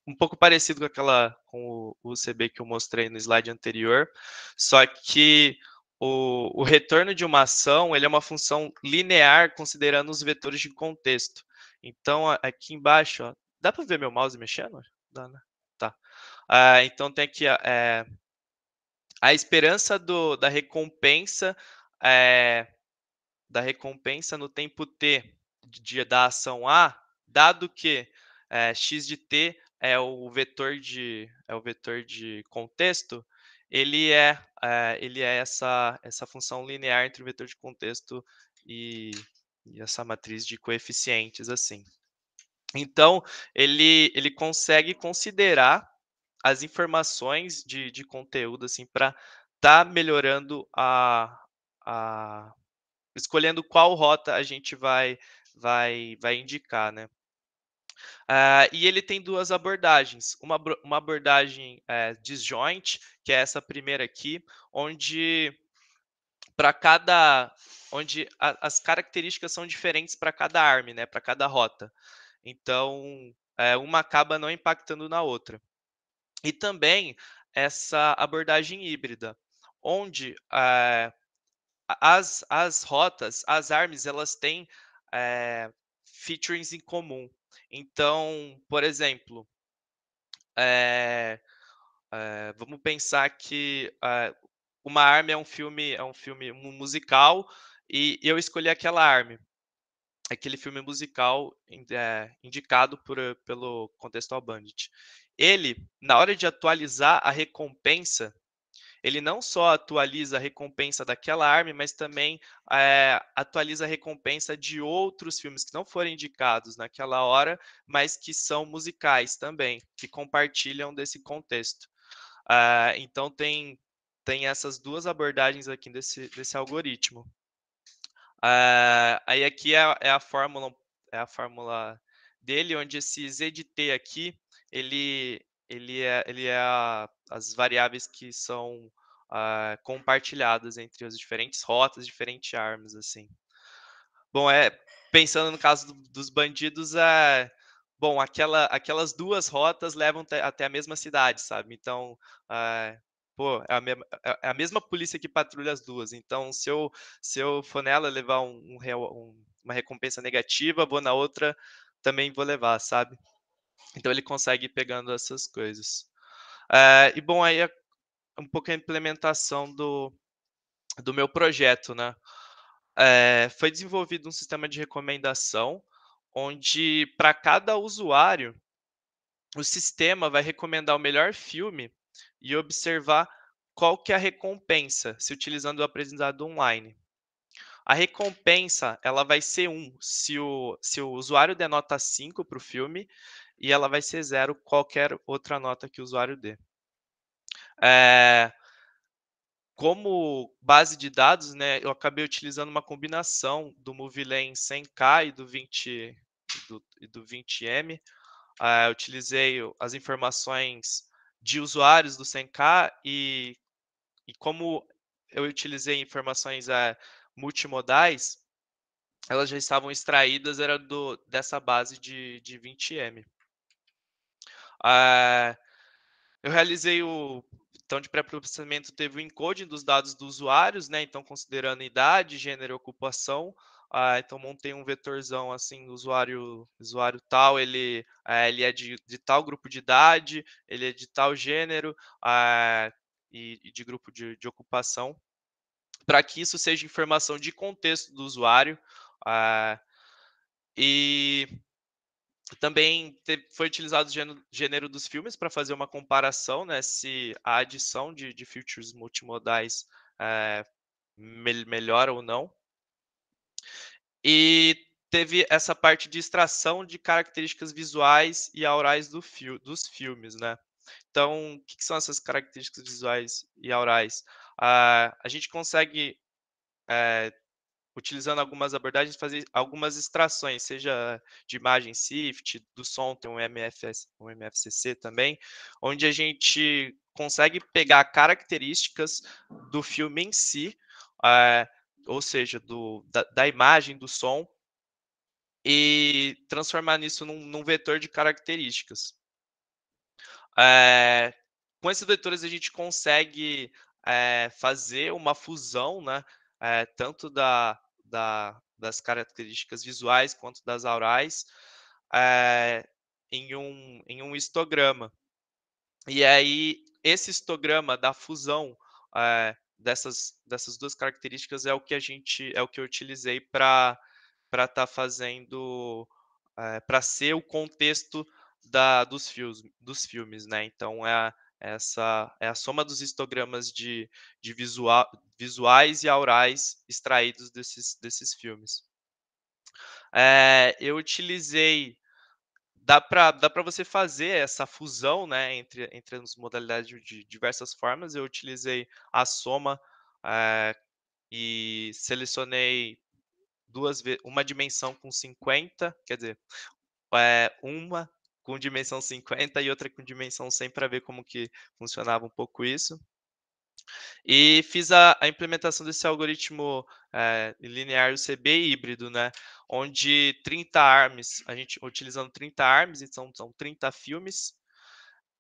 um pouco parecido com o UCB que eu mostrei no slide anterior, só que o retorno de uma ação ele é uma função linear considerando os vetores de contexto. Então, aqui embaixo, ó, dá para ver meu mouse mexendo? Dá, né? Tá. Então, tem aqui a esperança da recompensa no tempo t da ação A, dado que x de t é o vetor de contexto, ele é essa função linear entre o vetor de contexto e essa matriz de coeficientes assim. Então ele consegue considerar as informações de conteúdo assim para estar melhorando escolhendo qual rota a gente vai indicar, né? E ele tem duas abordagens. Uma abordagem disjoint, que é essa primeira aqui, onde as características são diferentes para cada arm, né? Para cada rota. Então, uma acaba não impactando na outra. E também essa abordagem híbrida, onde as rotas, as arms, elas têm features em comum. Então, por exemplo, vamos pensar que uma arma é um filme musical e eu escolhi aquela arma, aquele filme musical indicado pelo Contextual Bandit. Ele, na hora de atualizar a recompensa, ele não só atualiza a recompensa daquela arma, mas também atualiza a recompensa de outros filmes que não foram indicados naquela hora, mas que são musicais também, que compartilham desse contexto. Então, tem essas duas abordagens aqui desse algoritmo. Aí aqui é a fórmula dele, onde esse z de t aqui, ele é as variáveis que são compartilhadas entre as diferentes rotas, diferentes armas, assim. Bom, pensando no caso dos bandidos, bom, aquelas duas rotas levam até a mesma cidade, sabe? Então, pô, é a mesma polícia que patrulha as duas. Então, se eu for nela levar uma recompensa negativa, vou na outra, também vou levar, sabe? Então, ele consegue ir pegando essas coisas. E, bom, aí é um pouco a implementação do meu projeto, né? Foi desenvolvido um sistema de recomendação, onde, para cada usuário, o sistema vai recomendar o melhor filme e observar qual que é a recompensa, se utilizando o aprendizado online. A recompensa ela vai ser 1 se o usuário der nota 5 para o filme, e ela vai ser 0 qualquer outra nota que o usuário dê. Como base de dados, né, eu acabei utilizando uma combinação do MovieLane 100K e do 20M. Eu utilizei as informações de usuários do 100K e como eu utilizei informações multimodais, elas já estavam extraídas dessa base de 20M. Eu realizei então, de pré-processamento, teve o encoding dos dados dos usuários, né? Então, considerando idade, gênero e ocupação. Então, montei um vetorzão, assim, usuário tal, ele é de tal grupo de idade, ele é de tal gênero e de grupo de ocupação, para que isso seja informação de contexto do usuário. E também foi utilizado o gênero dos filmes para fazer uma comparação, né, se a adição de features multimodais melhora ou não. E teve essa parte de extração de características visuais e aurais dos filmes, né? Então, o que são essas características visuais e aurais? A gente consegue utilizando algumas abordagens, fazer algumas extrações, seja de imagem SIFT, do som tem um MFCC também, onde a gente consegue pegar características do filme em si, ou seja, da imagem, do som, e transformar nisso num vetor de características. Com esses vetores a gente consegue fazer uma fusão, né, tanto das características visuais quanto das aurais, em um histograma. E aí, esse histograma da fusão dessas duas características é o que eu utilizei para estar fazendo, para ser o contexto dos filmes, né? Então essa é a soma dos histogramas de visuais e aurais extraídos desses filmes. Eu utilizei dá para você fazer essa fusão, né, entre as modalidades de diversas formas. Eu utilizei a soma e selecionei uma dimensão com 50, quer dizer, uma com dimensão 50 e outra com dimensão 100 para ver como que funcionava um pouco isso. E fiz a implementação desse algoritmo linear UCB híbrido, né? Onde 30 arms, a gente utilizando 30 arms, então são 30 filmes,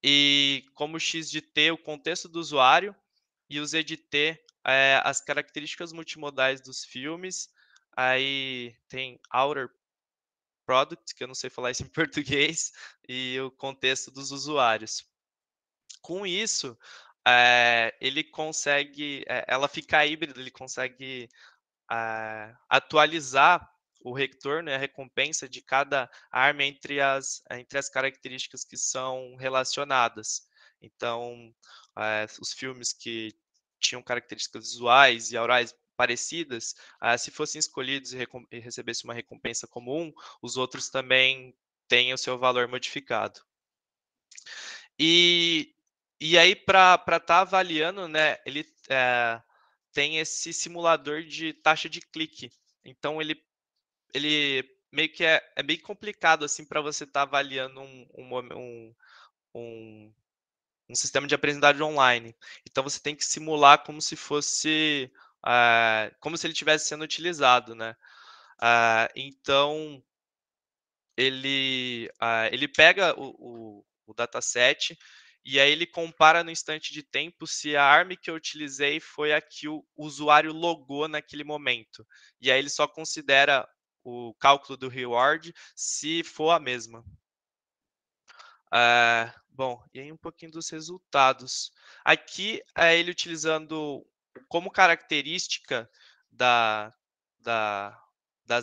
e como x de t, o contexto do usuário, e o z de t, as características multimodais dos filmes. Aí tem outer product, que eu não sei falar isso em português, e o contexto dos usuários. Com isso, ele consegue, ela fica híbrida, ele consegue atualizar o retorno, né, a recompensa de cada arma entre as características que são relacionadas. Então, os filmes que tinham características visuais e aurais parecidas, se fossem escolhidos e recebessem uma recompensa comum, os outros também têm o seu valor modificado. E aí, para estar avaliando, né, ele tem esse simulador de taxa de clique. Então, ele meio que é bem complicado assim para você estar avaliando um sistema de aprendizagem online. Então, você tem que simular como se fosse, como se ele estivesse sendo utilizado, né? Então, ele pega o dataset e aí ele compara no instante de tempo se a ARM que eu utilizei foi a que o usuário logou naquele momento. E aí ele só considera o cálculo do reward se for a mesma. Bom, e aí um pouquinho dos resultados. Aqui é ele utilizando como característica das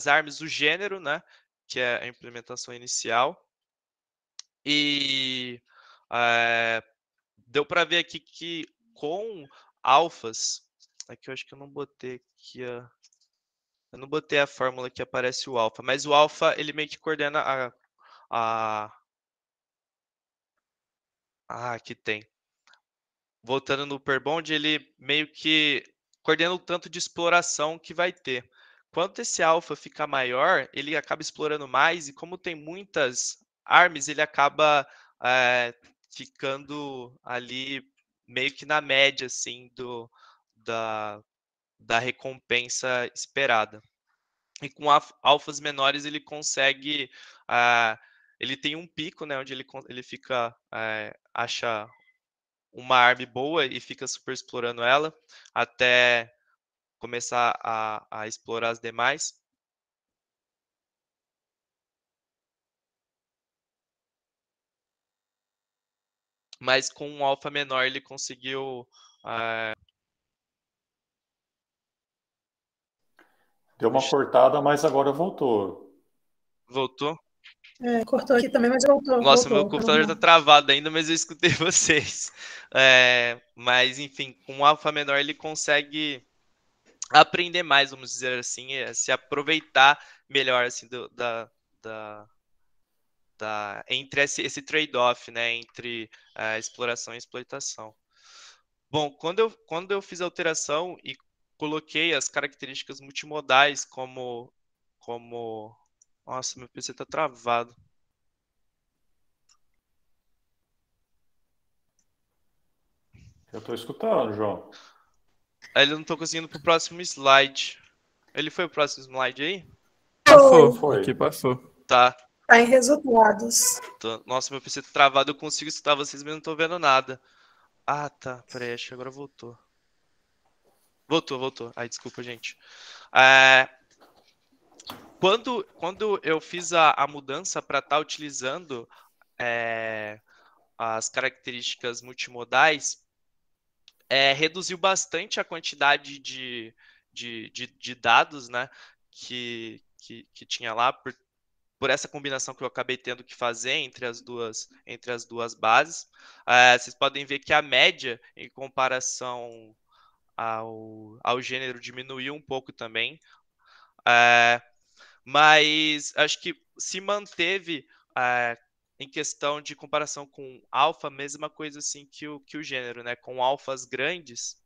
armas o gênero, né, que é a implementação inicial. E deu para ver aqui que com alfas, aqui eu acho que eu não botei aqui eu não botei a fórmula que aparece o alfa, mas o alfa ele meio que coordena aqui tem. Voltando no Perbond, ele meio que coordena o tanto de exploração que vai ter. Quanto esse alfa fica maior, ele acaba explorando mais, e como tem muitas arms, ele acaba ficando ali meio que na média assim, da recompensa esperada. E com alfas menores ele consegue, ele tem um pico, né, onde ele fica, acha uma arma boa e fica super explorando ela, até começar a explorar as demais. Mas com um alfa menor ele conseguiu...
Deu uma cortada, mas agora voltou.
Voltou?
Cortou aqui também, mas voltou.
Nossa,
voltou,
meu computador está travado ainda, mas eu escutei vocês. Mas, enfim, com um alfa menor ele consegue aprender mais, vamos dizer assim, se aproveitar melhor assim, entre esse trade-off, né, entre exploração e exploitação. Bom, quando eu fiz a alteração e coloquei as características multimodais como... Nossa, meu PC está travado.
Eu estou escutando, João.
Ele não tô conseguindo pro próximo slide. Ele foi pro próximo slide aí?
Passou,
Foi.
aqui passou.
Tá.
Tá em resultados.
Nossa, meu PC tá travado, eu consigo escutar vocês, mas não tô vendo nada. Ah, tá. Peraí, acho que agora voltou. Voltou. Ai, desculpa, gente. Quando eu fiz a mudança para estar utilizando as características multimodais, reduziu bastante a quantidade de dados, né, que tinha lá, por essa combinação que eu acabei tendo que fazer entre as duas bases. Vocês podem ver que a média, em comparação ao gênero, diminuiu um pouco também. Mas acho que se manteve em questão de comparação com alfa, mesma coisa assim que o gênero, né? Com alfas grandes,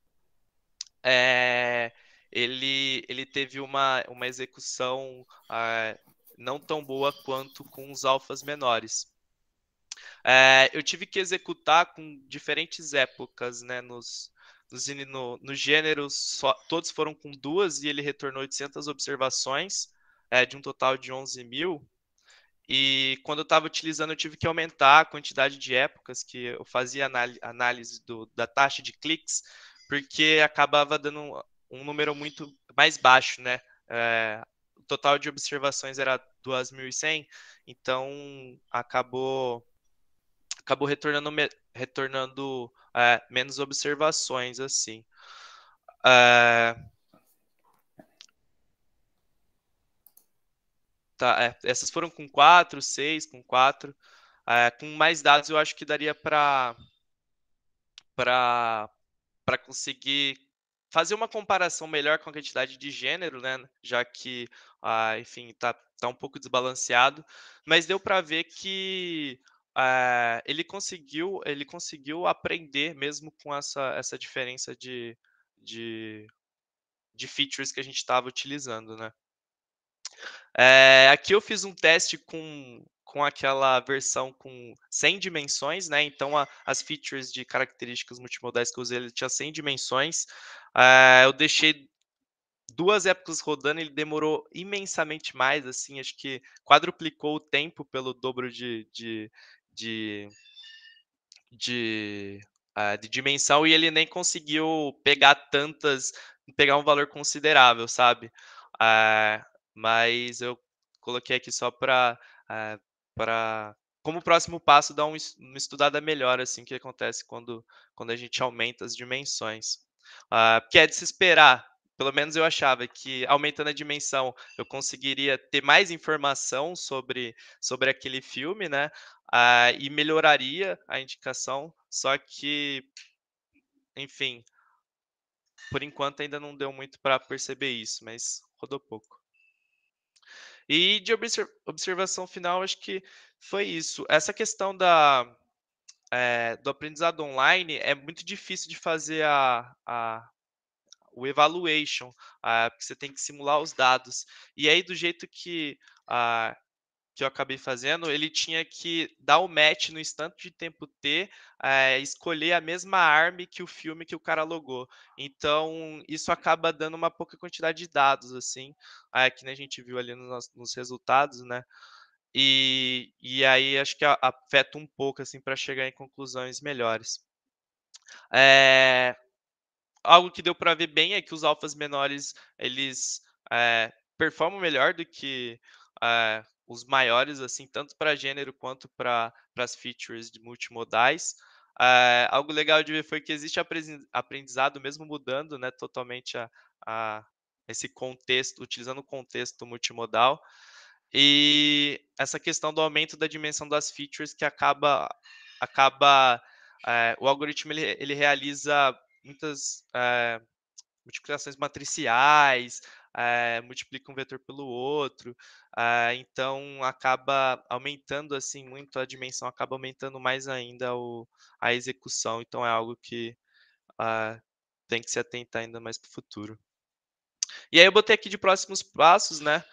ele teve uma execução não tão boa quanto com os alfas menores. Eu tive que executar com diferentes épocas, né? No gênero, todos foram com 2 e ele retornou 800 observações, de um total de 11.000. E quando eu estava utilizando, eu tive que aumentar a quantidade de épocas que eu fazia análise da taxa de cliques, porque acabava dando um número muito mais baixo, né? O total de observações era 2.100, então acabou retornando menos observações, assim. Tá, essas foram com 4, 6, com 4. Com mais dados, eu acho que daria para conseguir fazer uma comparação melhor com a quantidade de gênero, né? Já que, enfim, tá um pouco desbalanceado. Mas deu para ver que ele conseguiu aprender mesmo com essa diferença de features que a gente estava utilizando, né? Aqui eu fiz um teste com aquela versão com 100 dimensões, né? Então, as features de características multimodais que eu usei, ele tinha 100 dimensões. Eu deixei 2 épocas rodando, ele demorou imensamente mais, assim, acho que quadruplicou o tempo pelo dobro de dimensão, e ele nem conseguiu pegar um valor considerável, sabe? Mas eu coloquei aqui só para como próximo passo dar uma estudada melhor, assim, que acontece quando a gente aumenta as dimensões. Porque é de se esperar, pelo menos eu achava que aumentando a dimensão eu conseguiria ter mais informação sobre aquele filme, né? E melhoraria a indicação, só que, enfim, por enquanto ainda não deu muito para perceber isso, mas rodou pouco. E de observação final, acho que foi isso. Essa questão do aprendizado online é muito difícil de fazer o evaluation, porque você tem que simular os dados. E aí, do jeito que eu acabei fazendo, ele tinha que dar o match no instante de tempo T, escolher a mesma arma que o filme que o cara logou. Então, isso acaba dando uma pouca quantidade de dados, assim, que a gente viu ali nos resultados, né? E aí acho que afeta um pouco, assim, para chegar em conclusões melhores. Algo que deu para ver bem é que os alfas menores, eles performam melhor do que os maiores, assim, tanto para gênero quanto para as features de multimodais. Algo legal de ver foi que existe aprendizado, mesmo mudando, né, totalmente esse contexto, utilizando o contexto multimodal. E essa questão do aumento da dimensão das features que acaba o algoritmo ele realiza muitas multiplicações matriciais, multiplica um vetor pelo outro, então acaba aumentando assim muito a dimensão, acaba aumentando mais ainda a execução, então é algo que tem que se atentar ainda mais para o futuro. E aí eu botei aqui de próximos passos, né?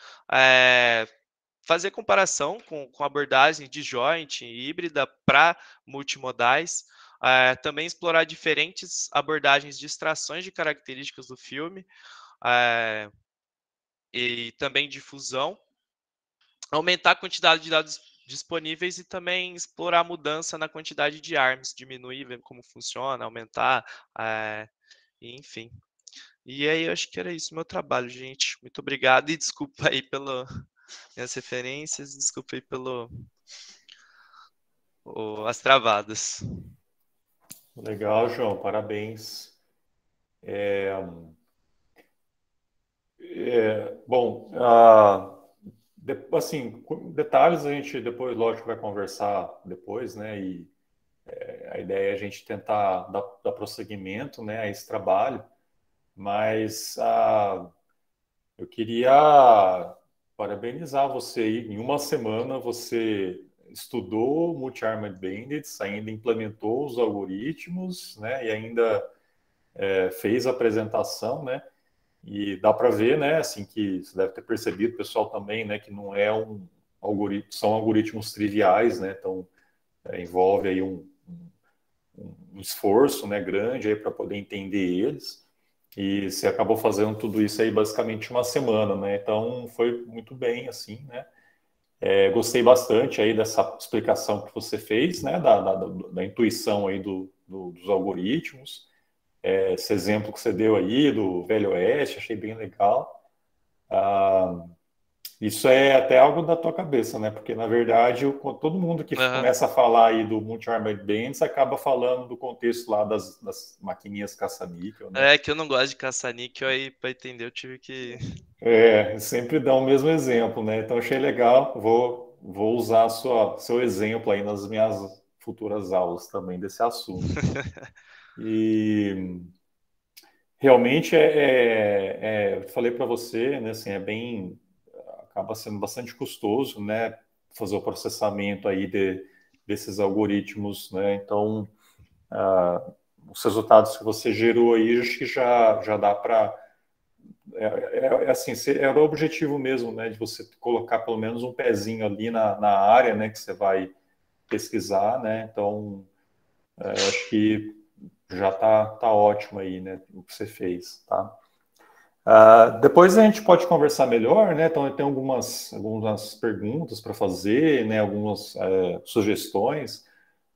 Fazer comparação com abordagem de joint híbrida para multimodais. Também explorar diferentes abordagens de extrações de características do filme, e também difusão, aumentar a quantidade de dados disponíveis e também explorar a mudança na quantidade de ARMS, diminuir, ver como funciona, aumentar, enfim. E aí, eu acho que era isso meu trabalho, gente. Muito obrigado e desculpa aí pelas minhas referências, desculpa aí as travadas.
Legal, João, parabéns. Bom, assim, detalhes a gente depois, lógico, vai conversar depois, né? E a ideia é a gente tentar dar prosseguimento, né, a esse trabalho, mas eu queria parabenizar você aí. Em uma semana você estudou Multi-Armed Bandits, ainda implementou os algoritmos, né, e ainda fez a apresentação, né? E dá para ver, né, assim, que você deve ter percebido, pessoal, também, né, que não é um algoritmo, são algoritmos triviais, né? Então envolve aí um esforço, né, grande aí para poder entender eles. E você acabou fazendo tudo isso aí basicamente uma semana, né? Então foi muito bem, assim, né? Gostei bastante aí dessa explicação que você fez, né? Da intuição aí dos algoritmos. Esse exemplo que você deu aí do Velho Oeste, achei bem legal. Isso é até algo da tua cabeça, né? Porque, na verdade, todo mundo que começa a falar aí do Multi-Armed Bandits acaba falando do contexto lá das maquininhas caça-níquel, né?
É que eu não gosto de caça-níquel, aí para entender eu tive que...
Sempre dá o mesmo exemplo, né? Então, achei legal. Vou usar seu exemplo aí nas minhas futuras aulas também desse assunto. E... realmente, eu falei para você, né? Assim, acaba sendo bastante custoso, né, fazer o processamento aí desses algoritmos, né? Então, os resultados que você gerou aí, acho que já dá para... assim, era o objetivo mesmo, né, de você colocar pelo menos um pezinho ali na área, né, que você vai pesquisar, né? Então, acho que já tá ótimo aí, né, o que você fez, tá? Depois a gente pode conversar melhor, né? Então, tem algumas perguntas para fazer, né? Algumas sugestões.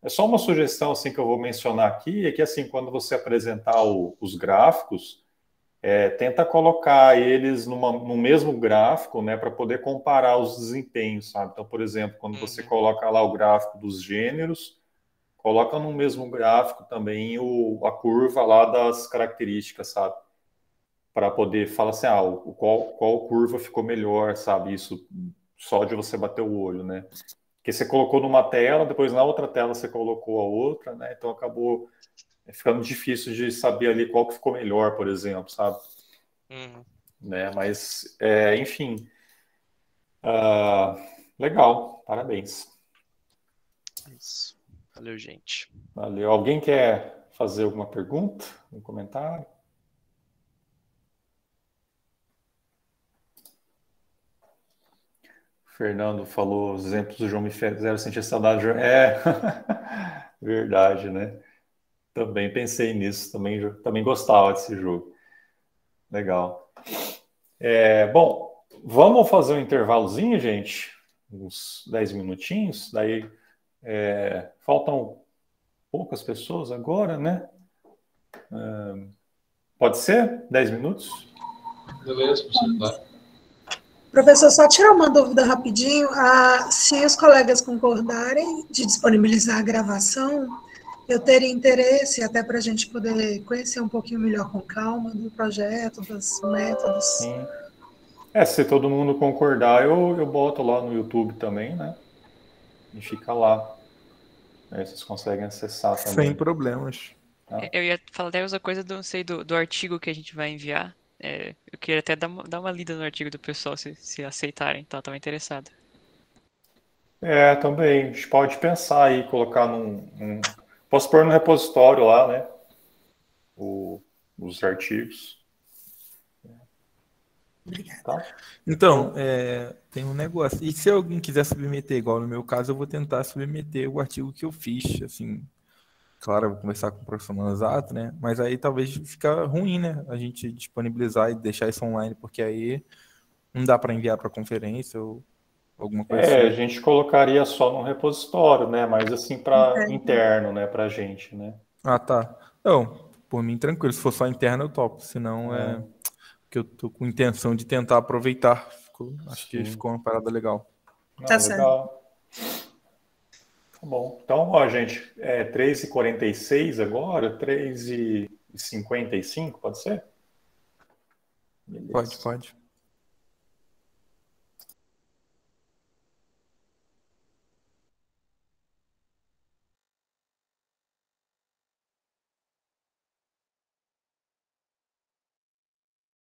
É só uma sugestão assim que eu vou mencionar aqui, é que assim, quando você apresentar os gráficos, tenta colocar eles no mesmo gráfico, né? Para poder comparar os desempenhos, sabe? Então, por exemplo, quando você coloca lá o gráfico dos gêneros, coloca no mesmo gráfico também a curva lá das características, sabe? Para poder falar assim, qual curva ficou melhor, sabe? Isso só de você bater o olho, né? Porque você colocou numa tela, depois na outra tela você colocou a outra, né? Então acabou ficando difícil de saber ali qual que ficou melhor, por exemplo, sabe? Né? Mas, enfim. Legal, parabéns.
Isso. Valeu, gente.
Valeu. Alguém quer fazer alguma pergunta? Um comentário? Fernando falou, os exemplos do João me fizeram sentir saudade. Verdade, né? Também pensei nisso, também gostava desse jogo. Legal. Bom, vamos fazer um intervalozinho, gente? Uns 10 minutinhos. Daí faltam poucas pessoas agora, né? Pode ser? 10 minutos?
Beleza, professor, claro.
Professor, só tirar uma dúvida rapidinho. Se os colegas concordarem de disponibilizar a gravação, eu teria interesse, até para a gente poder conhecer um pouquinho melhor com calma do projeto, dos métodos.
Sim. Se todo mundo concordar, eu boto lá no YouTube também, né? E fica lá. Aí vocês conseguem acessar também.
Sem problemas.
Tá?
Eu ia falar até outra coisa do artigo que a gente vai enviar. Eu queria até dar uma lida no artigo do pessoal, se aceitarem, então eu estava interessado.
Também. A gente pode pensar aí, colocar posso pôr no repositório lá, né? Os artigos.
Obrigada.
Tá?
Então, tem um negócio. E se alguém quiser submeter, igual no meu caso, eu vou tentar submeter o artigo que eu fiz, assim, Claro, eu vou conversar com o professor Manzato, né? Mas aí talvez fica ruim, né? A gente disponibilizar e deixar isso online, porque aí não dá para enviar para conferência ou alguma coisa
A
assim.
gente colocaria só no repositório, né? Mas assim para interno, né? Para gente, né?
Ah, tá. Não, por mim tranquilo. Se for só interno eu topo. Senão é que eu tô com intenção de tentar aproveitar. Acho que ficou uma parada legal.
Não,
Tá certo.
legal. Tá bom. Então, ó, gente, 3h46 agora, 3h55, pode ser? Beleza.
Pode.